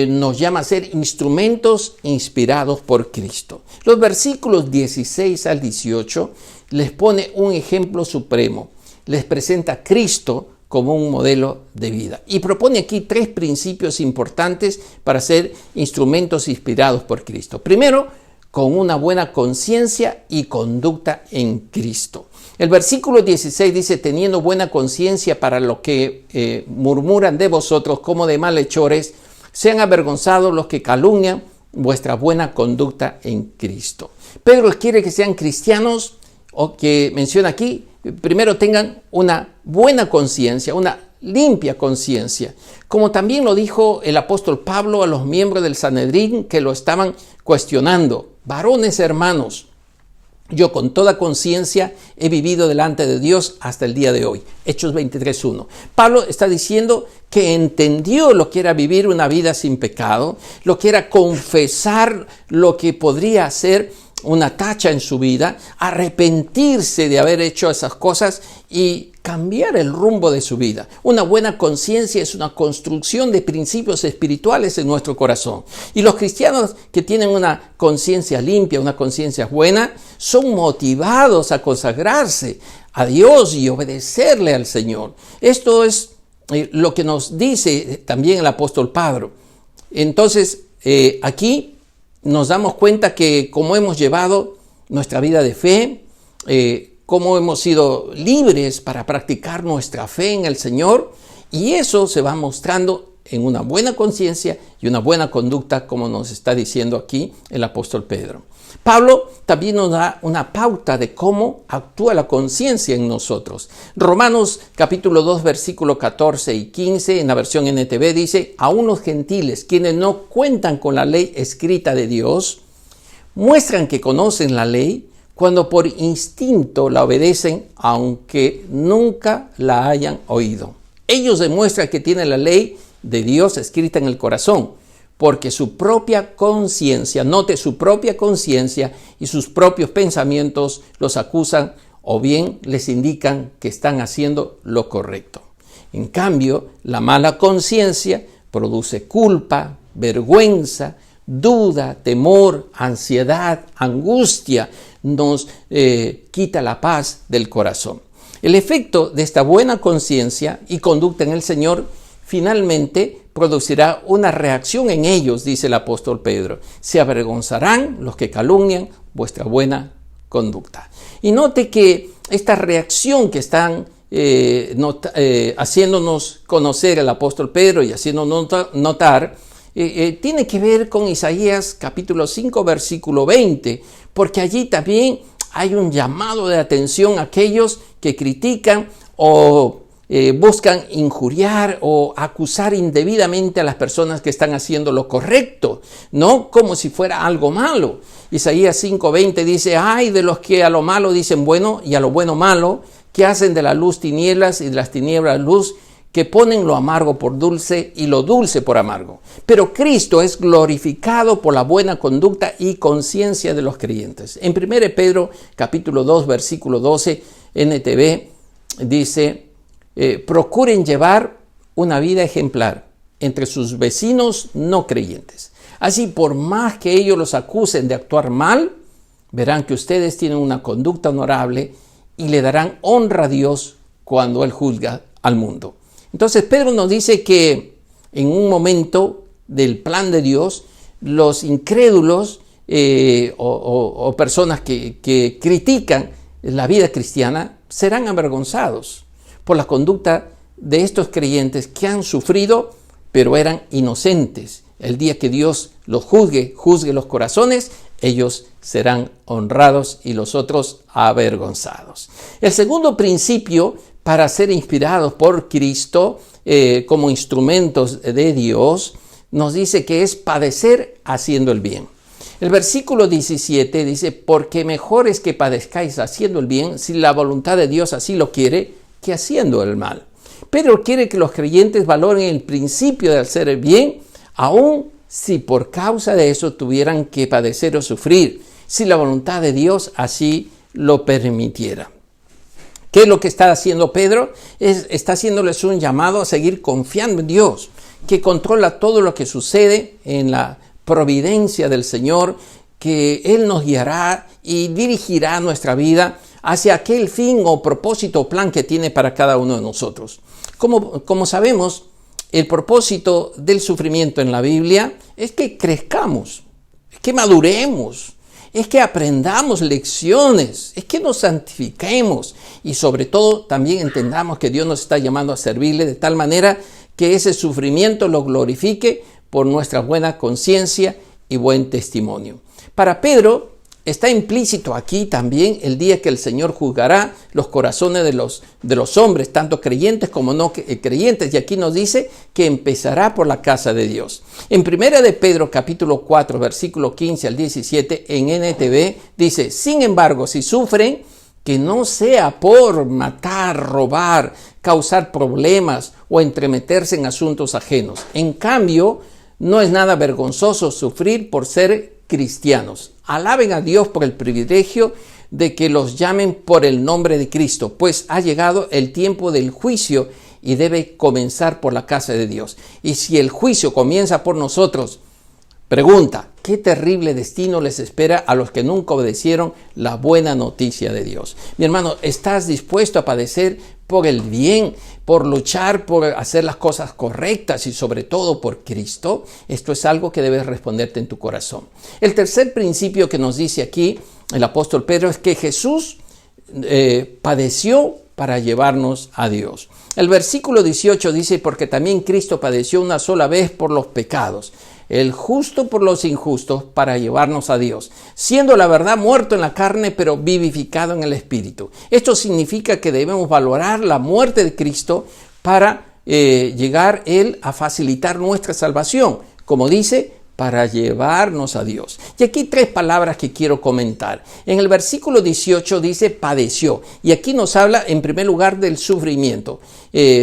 nos llama a ser instrumentos inspirados por Cristo. Los versículos 16 al 18 les pone un ejemplo supremo. Les presenta a Cristo como un modelo de vida. Y propone aquí 3 principios importantes para ser instrumentos inspirados por Cristo. Primero, con una buena conciencia y conducta en Cristo. El versículo 16 dice, teniendo buena conciencia para lo que murmuran de vosotros como de malhechores, sean avergonzados los que calumnian vuestra buena conducta en Cristo. Pedro quiere que sean cristianos, o que menciona aquí, primero tengan una buena conciencia, una limpia conciencia. Como también lo dijo el apóstol Pablo a los miembros del Sanedrín que lo estaban cuestionando. Varones hermanos, yo con toda conciencia he vivido delante de Dios hasta el día de hoy. Hechos 23:1. Pablo está diciendo que entendió lo que era vivir una vida sin pecado, lo que era confesar lo que podría ser una tacha en su vida, arrepentirse de haber hecho esas cosas y cambiar el rumbo de su vida. Una buena conciencia es una construcción de principios espirituales en nuestro corazón. Y los cristianos que tienen una conciencia limpia, una conciencia buena, son motivados a consagrarse a Dios y obedecerle al Señor. Esto es lo que nos dice también el apóstol Pablo. Entonces, aquí nos damos cuenta que cómo hemos llevado nuestra vida de fe, cómo hemos sido libres para practicar nuestra fe en el Señor, y eso se va mostrando en una buena conciencia y una buena conducta, como nos está diciendo aquí el apóstol Pedro. Pablo también nos da una pauta de cómo actúa la conciencia en nosotros. Romanos capítulo 2, versículo 14 y 15, en la versión NTV dice: aún los gentiles, quienes no cuentan con la ley escrita de Dios, muestran que conocen la ley cuando por instinto la obedecen, aunque nunca la hayan oído. Ellos demuestran que tienen la ley de Dios escrita en el corazón, porque su propia conciencia, note, su propia conciencia y sus propios pensamientos los acusan o bien les indican que están haciendo lo correcto. En cambio, la mala conciencia produce culpa, vergüenza, duda, temor, ansiedad, angustia, nos quita la paz del corazón. El efecto de esta buena conciencia y conducta en el Señor finalmente producirá una reacción en ellos, dice el apóstol Pedro. Se avergonzarán los que calumnian vuestra buena conducta. Y note que esta reacción que están haciéndonos conocer el apóstol Pedro y haciéndonos notar, tiene que ver con Isaías capítulo 5, versículo 20, porque allí también hay un llamado de atención a aquellos que critican o buscan injuriar o acusar indebidamente a las personas que están haciendo lo correcto, no como si fuera algo malo. Isaías 5:20 dice: ay de los que a lo malo dicen bueno y a lo bueno malo, que hacen de la luz tinieblas y de las tinieblas luz, que ponen lo amargo por dulce y lo dulce por amargo. Pero Cristo es glorificado por la buena conducta y conciencia de los creyentes. En 1 Pedro capítulo 2 versículo 12 NTV dice: procuren llevar una vida ejemplar entre sus vecinos no creyentes. Así, por más que ellos los acusen de actuar mal, verán que ustedes tienen una conducta honorable y le darán honra a Dios cuando Él juzga al mundo. Entonces Pedro nos dice que en un momento del plan de Dios, los incrédulos o personas que critican la vida cristiana serán avergonzados por la conducta de estos creyentes que han sufrido, pero eran inocentes. El día que Dios los juzgue los corazones, ellos serán honrados y los otros avergonzados. El segundo principio para ser inspirados por Cristo como instrumentos de Dios, nos dice que es padecer haciendo el bien. El versículo 17 dice: porque mejor es que padezcáis haciendo el bien, si la voluntad de Dios así lo quiere, que haciendo el mal. Pedro quiere que los creyentes valoren el principio de hacer el bien, aun si por causa de eso tuvieran que padecer o sufrir, si la voluntad de Dios así lo permitiera. ¿Qué es lo que está haciendo Pedro? Está haciéndoles un llamado a seguir confiando en Dios, que controla todo lo que sucede en la providencia del Señor, que Él nos guiará y dirigirá nuestra vida hacia aquel fin o propósito o plan que tiene para cada uno de nosotros. Como sabemos, el propósito del sufrimiento en la Biblia es que crezcamos, es que maduremos, es que aprendamos lecciones, es que nos santifiquemos y sobre todo también entendamos que Dios nos está llamando a servirle de tal manera que ese sufrimiento lo glorifique por nuestra buena conciencia y buen testimonio. Para Pedro, está implícito aquí también el día que el Señor juzgará los corazones de los hombres, tanto creyentes como no creyentes. Y aquí nos dice que empezará por la casa de Dios. En 1 de Pedro capítulo 4, versículo 15 al 17, en NTV, dice: sin embargo, si sufren, que no sea por matar, robar, causar problemas o entremeterse en asuntos ajenos. En cambio, no es nada vergonzoso sufrir por ser cristianos. Alaben a Dios por el privilegio de que los llamen por el nombre de Cristo, pues ha llegado el tiempo del juicio y debe comenzar por la casa de Dios. Y si el juicio comienza por nosotros, pregunta, ¿qué terrible destino les espera a los que nunca obedecieron la buena noticia de Dios? Mi hermano, ¿estás dispuesto a padecer por el bien, por luchar, por hacer las cosas correctas y sobre todo por Cristo? Esto es algo que debes responderte en tu corazón. El tercer principio que nos dice aquí el apóstol Pedro es que Jesús padeció para llevarnos a Dios. El versículo 18 dice: porque también Cristo padeció una sola vez por los pecados, el justo por los injustos, para llevarnos a Dios, siendo la verdad muerto en la carne, pero vivificado en el Espíritu. Esto significa que debemos valorar la muerte de Cristo para llegar Él a facilitar nuestra salvación, como dice, para llevarnos a Dios. Y aquí 3 palabras que quiero comentar. En el versículo 18 dice padeció, y aquí nos habla en primer lugar del sufrimiento,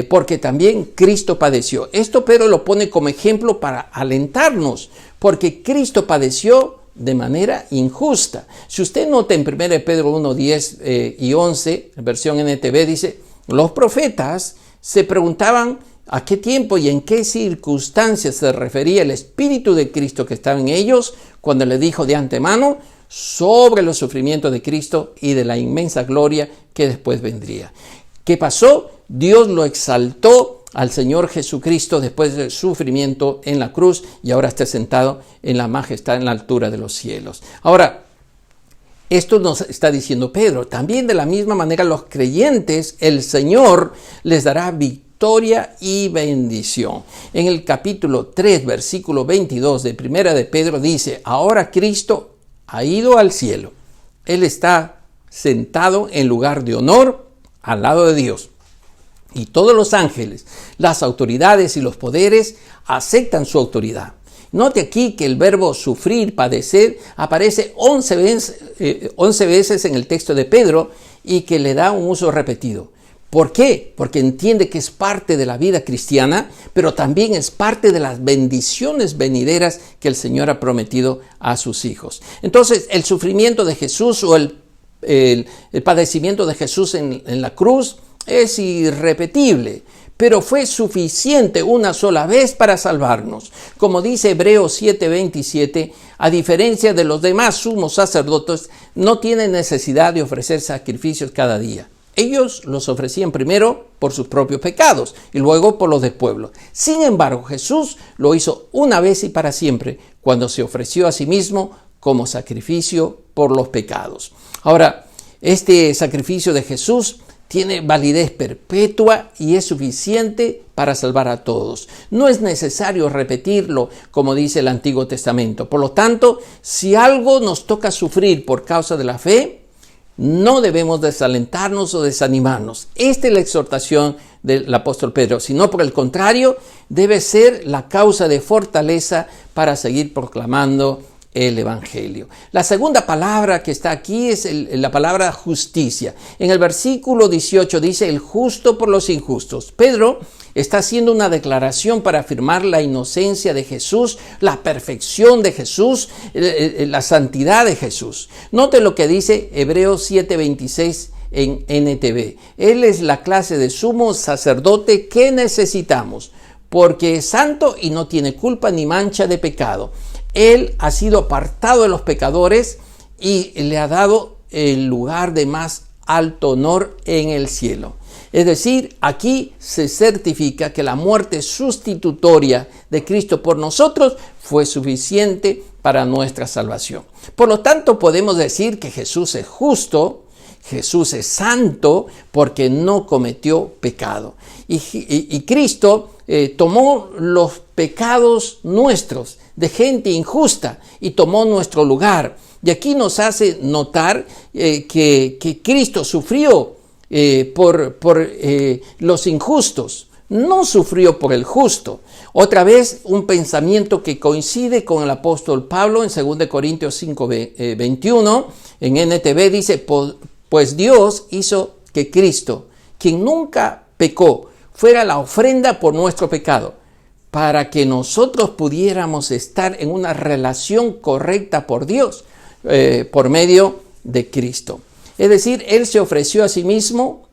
porque también Cristo padeció. Esto Pedro lo pone como ejemplo para alentarnos, porque Cristo padeció de manera injusta. Si usted nota en 1 Pedro 1, 10 y 11, versión NTV, dice: los profetas se preguntaban a qué tiempo y en qué circunstancias se refería el Espíritu de Cristo que estaba en ellos, cuando le dijo de antemano sobre los sufrimientos de Cristo y de la inmensa gloria que después vendría. ¿Qué pasó? Dios lo exaltó al Señor Jesucristo después del sufrimiento en la cruz, y ahora está sentado en la majestad, en la altura de los cielos. Ahora, esto nos está diciendo Pedro. También de la misma manera los creyentes, el Señor les dará victoria y bendición. En el capítulo 3, versículo 22 de 1 de Pedro dice: ahora Cristo ha ido al cielo. Él está sentado en lugar de honor al lado de Dios. Y todos los ángeles, las autoridades y los poderes aceptan su autoridad. Note aquí que el verbo sufrir, padecer, aparece 11 veces en el texto de Pedro, y que le da un uso repetido. ¿Por qué? Porque entiende que es parte de la vida cristiana, pero también es parte de las bendiciones venideras que el Señor ha prometido a sus hijos. Entonces, el sufrimiento de Jesús o el padecimiento de Jesús en la cruz es irrepetible, pero fue suficiente una sola vez para salvarnos. Como dice Hebreos 7:27, a diferencia de los demás sumos sacerdotes, no tienen necesidad de ofrecer sacrificios cada día. Ellos los ofrecían primero por sus propios pecados y luego por los del pueblo. Sin embargo, Jesús lo hizo una vez y para siempre, cuando se ofreció a sí mismo como sacrificio por los pecados. Ahora, este sacrificio de Jesús tiene validez perpetua y es suficiente para salvar a todos. No es necesario repetirlo, como dice el Antiguo Testamento. Por lo tanto, si algo nos toca sufrir por causa de la fe, no debemos desalentarnos o desanimarnos. Esta es la exhortación del apóstol Pedro, sino por el contrario, debe ser la causa de fortaleza para seguir proclamando el Evangelio. La segunda palabra que está aquí es la palabra justicia. En el versículo 18 dice: el justo por los injustos. Pedro está haciendo una declaración para afirmar la inocencia de Jesús, la perfección de Jesús, la santidad de Jesús. Note lo que dice Hebreos 7:26 en NTV. Él es la clase de sumo sacerdote que necesitamos, porque es santo y no tiene culpa ni mancha de pecado. Él ha sido apartado de los pecadores y le ha dado el lugar de más alto honor en el cielo. Es decir, aquí se certifica que la muerte sustitutoria de Cristo por nosotros fue suficiente para nuestra salvación. Por lo tanto, podemos decir que Jesús es justo, Jesús es santo porque no cometió pecado. Y Cristo tomó los pecados nuestros de gente injusta y tomó nuestro lugar. Y aquí nos hace notar que Cristo sufrió por los injustos, no sufrió por el justo. Otra vez un pensamiento que coincide con el apóstol Pablo en 2 Corintios 5, 21, en NTV dice, pues Dios hizo que Cristo, quien nunca pecó, fuera la ofrenda por nuestro pecado, para que nosotros pudiéramos estar en una relación correcta por Dios, por medio de Cristo. Es decir, Él se ofreció a sí mismo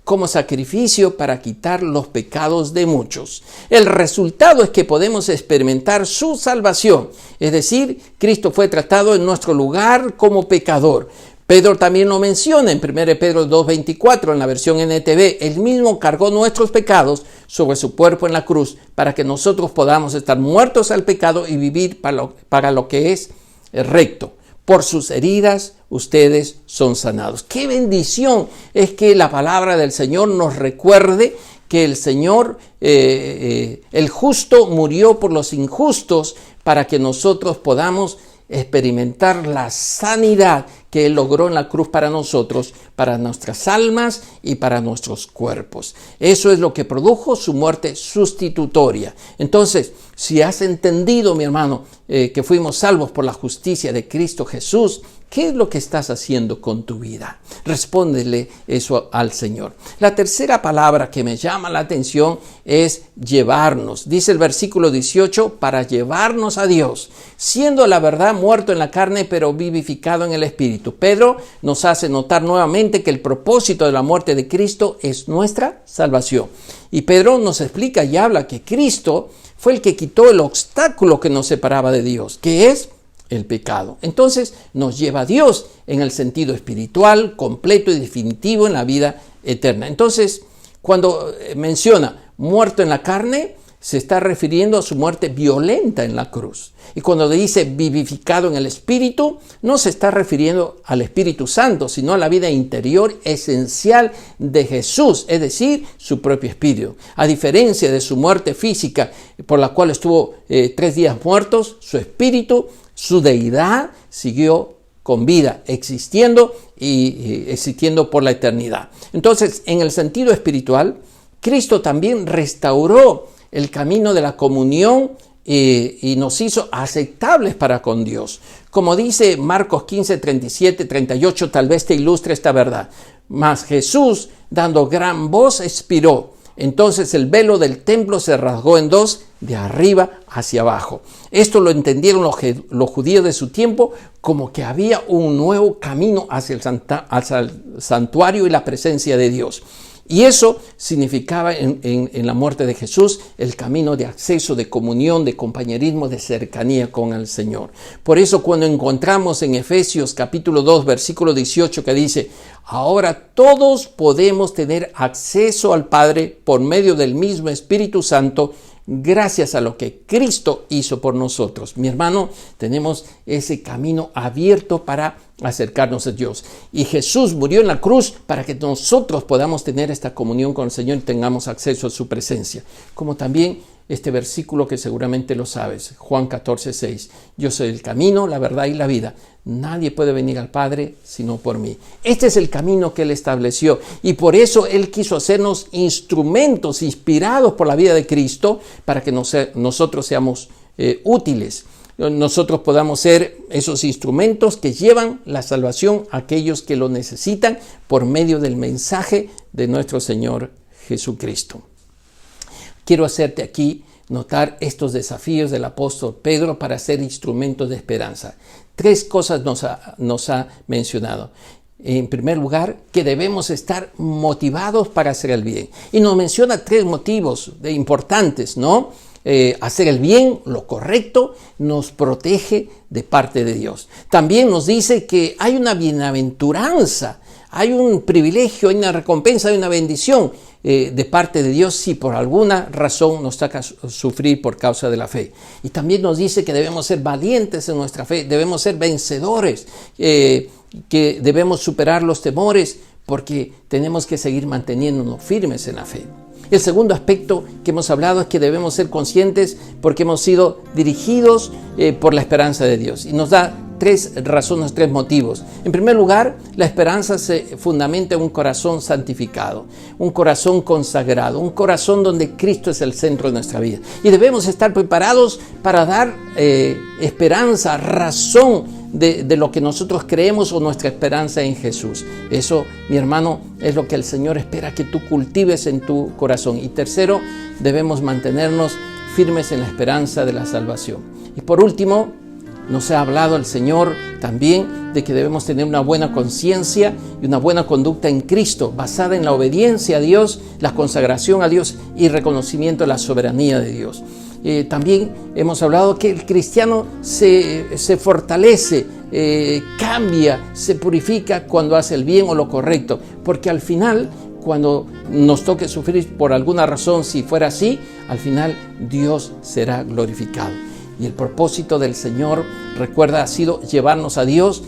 como sacrificio para quitar los pecados de muchos. El resultado es que podemos experimentar su salvación. Es decir, Cristo fue tratado en nuestro lugar como pecador. Pedro también lo menciona en 1 Pedro 2:24 en la versión NTV. Él mismo cargó nuestros pecados sobre su cuerpo en la cruz para que nosotros podamos estar muertos al pecado y vivir para lo que es recto. Por sus heridas ustedes son sanados. ¡Qué bendición es que la palabra del Señor nos recuerde que el Señor, el justo, murió por los injustos para que nosotros podamos experimentar la sanidad que Él logró en la cruz para nosotros, para nuestras almas y para nuestros cuerpos. Eso es lo que produjo su muerte sustitutoria. Entonces, si has entendido, mi hermano, que fuimos salvos por la justicia de Cristo Jesús, ¿qué es lo que estás haciendo con tu vida? Respóndele eso al Señor. La tercera palabra que me llama la atención es llevarnos. Dice el versículo 18, para llevarnos a Dios, siendo la verdad muerto en la carne, pero vivificado en el Espíritu. Pedro nos hace notar nuevamente que el propósito de la muerte de Cristo es nuestra salvación. Y Pedro nos explica y habla que Cristo fue el que quitó el obstáculo que nos separaba de Dios, que es el pecado. Entonces nos lleva a Dios en el sentido espiritual, completo y definitivo en la vida eterna. Entonces, cuando menciona muerto en la carne, se está refiriendo a su muerte violenta en la cruz. Y cuando dice vivificado en el Espíritu, no se está refiriendo al Espíritu Santo, sino a la vida interior esencial de Jesús, es decir, su propio Espíritu. A diferencia de su muerte física, por la cual estuvo 3 días muertos, su Espíritu, su deidad siguió con vida, existiendo y existiendo por la eternidad. Entonces, en el sentido espiritual, Cristo también restauró el camino de la comunión y nos hizo aceptables para con Dios. Como dice Marcos 15, 37, 38, tal vez te ilustre esta verdad. Mas Jesús, dando gran voz, expiró. Entonces el velo del templo se rasgó en dos, de arriba hacia abajo. Esto lo entendieron los judíos de su tiempo como que había un nuevo camino hacia el santuario y la presencia de Dios. Y eso significaba en la muerte de Jesús el camino de acceso, de comunión, de compañerismo, de cercanía con el Señor. Por eso cuando encontramos en Efesios capítulo 2, versículo 18 que dice, ahora todos podemos tener acceso al Padre por medio del mismo Espíritu Santo, gracias a lo que Cristo hizo por nosotros. Mi hermano, tenemos ese camino abierto para acercarnos a Dios. Y Jesús murió en la cruz para que nosotros podamos tener esta comunión con el Señor y tengamos acceso a su presencia. Como también este versículo que seguramente lo sabes, Juan 14, 6. Yo soy el camino, la verdad y la vida. Nadie puede venir al Padre sino por mí. Este es el camino que Él estableció y por eso Él quiso hacernos instrumentos inspirados por la vida de Cristo para que nosotros seamos útiles. Nosotros podamos ser esos instrumentos que llevan la salvación a aquellos que lo necesitan por medio del mensaje de nuestro Señor Jesucristo. Quiero hacerte aquí notar estos desafíos del apóstol Pedro para ser instrumentos de esperanza. 3 cosas nos ha mencionado. En primer lugar, que debemos estar motivados para hacer el bien. Y nos menciona 3 motivos importantes, ¿no? Hacer el bien, lo correcto, nos protege de parte de Dios. También nos dice que hay una bienaventuranza, hay un privilegio, hay una recompensa, hay una bendición de parte de Dios si por alguna razón nos toca sufrir por causa de la fe. Y también nos dice que debemos ser valientes en nuestra fe, debemos ser vencedores, que debemos superar los temores porque tenemos que seguir manteniéndonos firmes en la fe. El segundo aspecto que hemos hablado es que debemos ser conscientes porque hemos sido dirigidos por la esperanza de Dios. Y nos da 3 razones, 3 motivos. En primer lugar, la esperanza se fundamenta en un corazón santificado, un corazón consagrado, un corazón donde Cristo es el centro de nuestra vida. Y debemos estar preparados para dar esperanza, razón de lo que nosotros creemos o nuestra esperanza en Jesús. Eso, mi hermano, es lo que el Señor espera que tú cultives en tu corazón. Y tercero, debemos mantenernos firmes en la esperanza de la salvación. Y por último, nos ha hablado el Señor también de que debemos tener una buena conciencia y una buena conducta en Cristo, basada en la obediencia a Dios, la consagración a Dios y reconocimiento de la soberanía de Dios. También hemos hablado que el cristiano se fortalece, cambia, se purifica cuando hace el bien o lo correcto, porque al final, cuando nos toque sufrir por alguna razón, si fuera así, al final Dios será glorificado. Y el propósito del Señor, recuerda, ha sido llevarnos a Dios,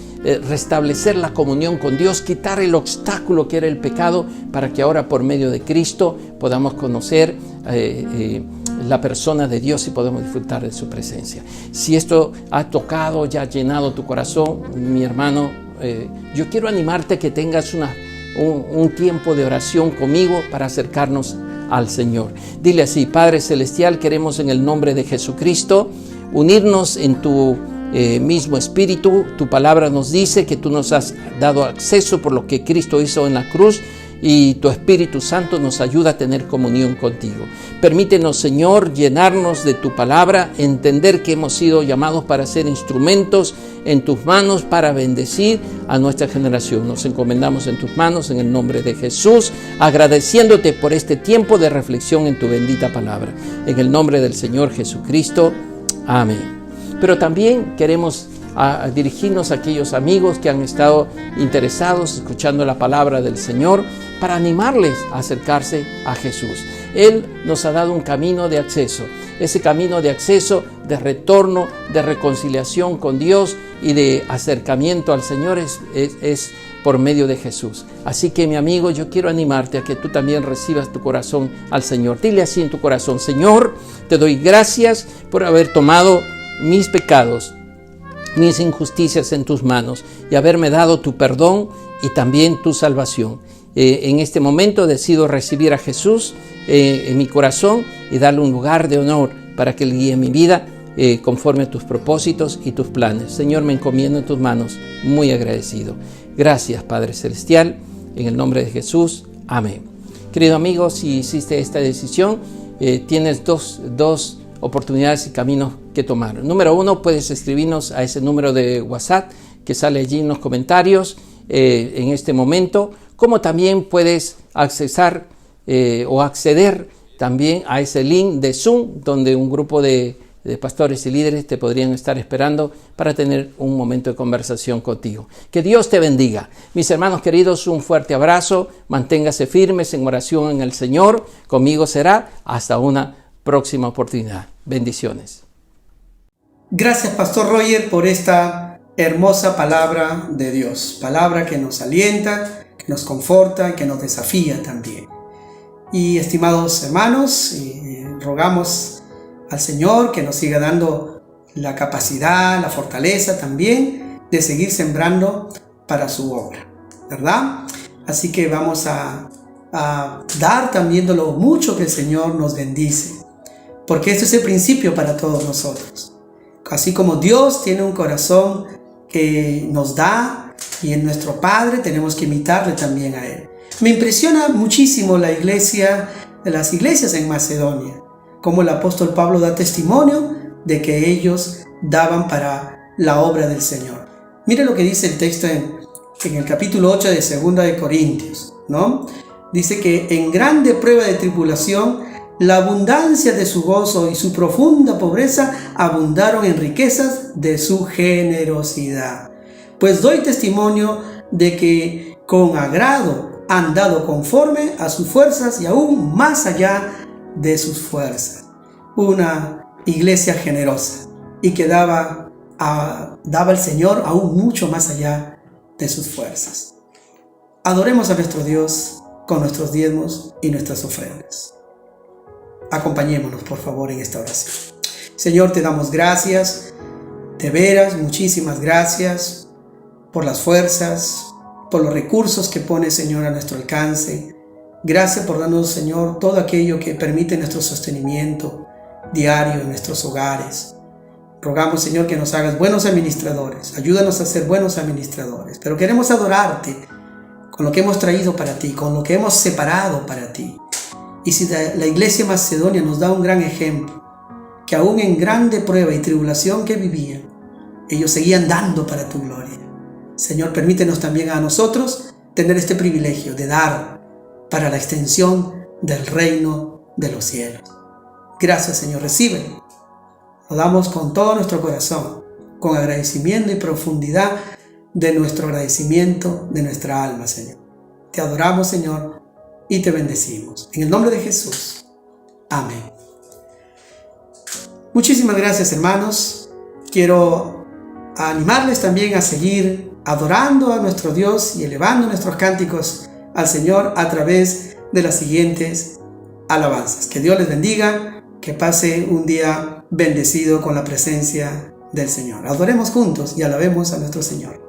restablecer la comunión con Dios, quitar el obstáculo que era el pecado, para que ahora por medio de Cristo podamos conocer la persona de Dios y podemos disfrutar de su presencia. Si esto ha tocado, ya ha llenado tu corazón, mi hermano, yo quiero animarte a que tengas un tiempo de oración conmigo para acercarnos al Señor. Dile así: Padre Celestial, queremos en el nombre de Jesucristo unirnos en tu mismo espíritu. Tu palabra nos dice que tú nos has dado acceso por lo que Cristo hizo en la cruz, y tu Espíritu Santo nos ayuda a tener comunión contigo. Permítenos, Señor, llenarnos de tu palabra, entender que hemos sido llamados para ser instrumentos en tus manos para bendecir a nuestra generación. Nos encomendamos en tus manos en el nombre de Jesús, agradeciéndote por este tiempo de reflexión en tu bendita palabra. En el nombre del Señor Jesucristo. Amén. Pero también queremos dirigirnos a aquellos amigos que han estado interesados escuchando la palabra del Señor, para animarles a acercarse a Jesús. Él nos ha dado un camino de acceso. Ese camino de acceso, de retorno, de reconciliación con Dios y de acercamiento al Señor es por medio de Jesús. Así que, mi amigo, yo quiero animarte a que tú también recibas tu corazón al Señor. Dile así en tu corazón: Señor, te doy gracias por haber tomado mis pecados, mis injusticias en tus manos y haberme dado tu perdón y también tu salvación. En este momento decido recibir a Jesús en mi corazón y darle un lugar de honor para que Él guíe mi vida conforme a tus propósitos y tus planes. Señor, me encomiendo en tus manos, muy agradecido. Gracias, Padre Celestial, en el nombre de Jesús. Amén. Querido amigo, si hiciste esta decisión, tienes dos oportunidades y caminos que tomar. Número 1, puedes escribirnos a ese número de WhatsApp que sale allí en los comentarios en este momento, como también puedes acceder también a ese link de Zoom, donde un grupo de pastores y líderes te podrían estar esperando para tener un momento de conversación contigo. Que Dios te bendiga. Mis hermanos queridos, un fuerte abrazo. Manténgase firmes en oración en el Señor. Conmigo será hasta una próxima oportunidad. Bendiciones. Gracias, Pastor Roger, por esta hermosa palabra de Dios. Palabra que nos alienta, que nos conforta y que nos desafía también. Y estimados hermanos, rogamos al Señor que nos siga dando la capacidad, la fortaleza también de seguir sembrando para su obra, ¿verdad? Así que vamos a dar también de lo mucho que el Señor nos bendice, porque esto es el principio para todos nosotros. Así como Dios tiene un corazón que nos da, y en nuestro Padre tenemos que imitarle también a Él. Me impresiona muchísimo las iglesias en Macedonia, como el apóstol Pablo da testimonio de que ellos daban para la obra del Señor. Mire lo que dice el texto en el capítulo 8 de 2 de Corintios, ¿no? Dice que en grande prueba de tribulación, la abundancia de su gozo y su profunda pobreza abundaron en riquezas de su generosidad. Pues doy testimonio de que con agrado han dado conforme a sus fuerzas y aún más allá de sus fuerzas. Una iglesia generosa y que daba al Señor aún mucho más allá de sus fuerzas. Adoremos a nuestro Dios con nuestros diezmos y nuestras ofrendas. Acompañémonos, por favor, en esta oración. Señor, te damos gracias, de veras, muchísimas gracias por las fuerzas, por los recursos que pones, Señor, a nuestro alcance. Gracias por darnos, Señor, todo aquello que permite nuestro sostenimiento diario en nuestros hogares. Rogamos, Señor, que nos hagas buenos administradores. Ayúdanos a ser buenos administradores. Pero queremos adorarte con lo que hemos traído para ti, con lo que hemos separado para ti. Y si la iglesia Macedonia nos da un gran ejemplo, que aún en grande prueba y tribulación que vivían, ellos seguían dando para tu gloria. Señor, permítenos también a nosotros tener este privilegio de dar para la extensión del reino de los cielos. Gracias, Señor, recíbelo. Lo damos con todo nuestro corazón, con agradecimiento y profundidad de nuestro agradecimiento, de nuestra alma, Señor. Te adoramos, Señor, y te bendecimos. En el nombre de Jesús. Amén. Muchísimas gracias, hermanos. Quiero animarles también a seguir adorando a nuestro Dios y elevando nuestros cánticos al Señor a través de las siguientes alabanzas. Que Dios les bendiga, que pase un día bendecido con la presencia del Señor. Adoremos juntos y alabemos a nuestro Señor.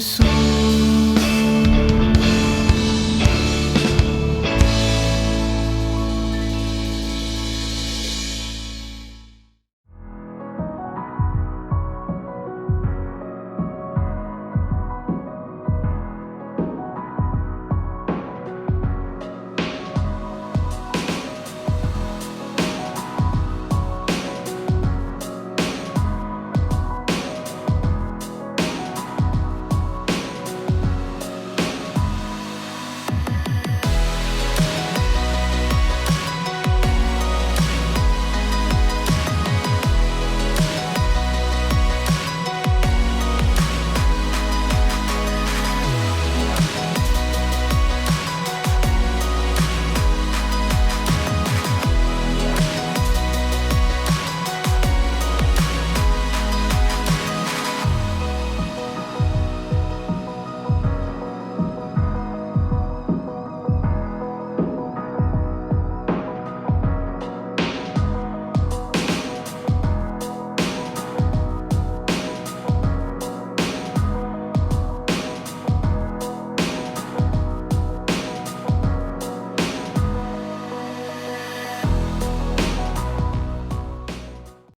Jesús.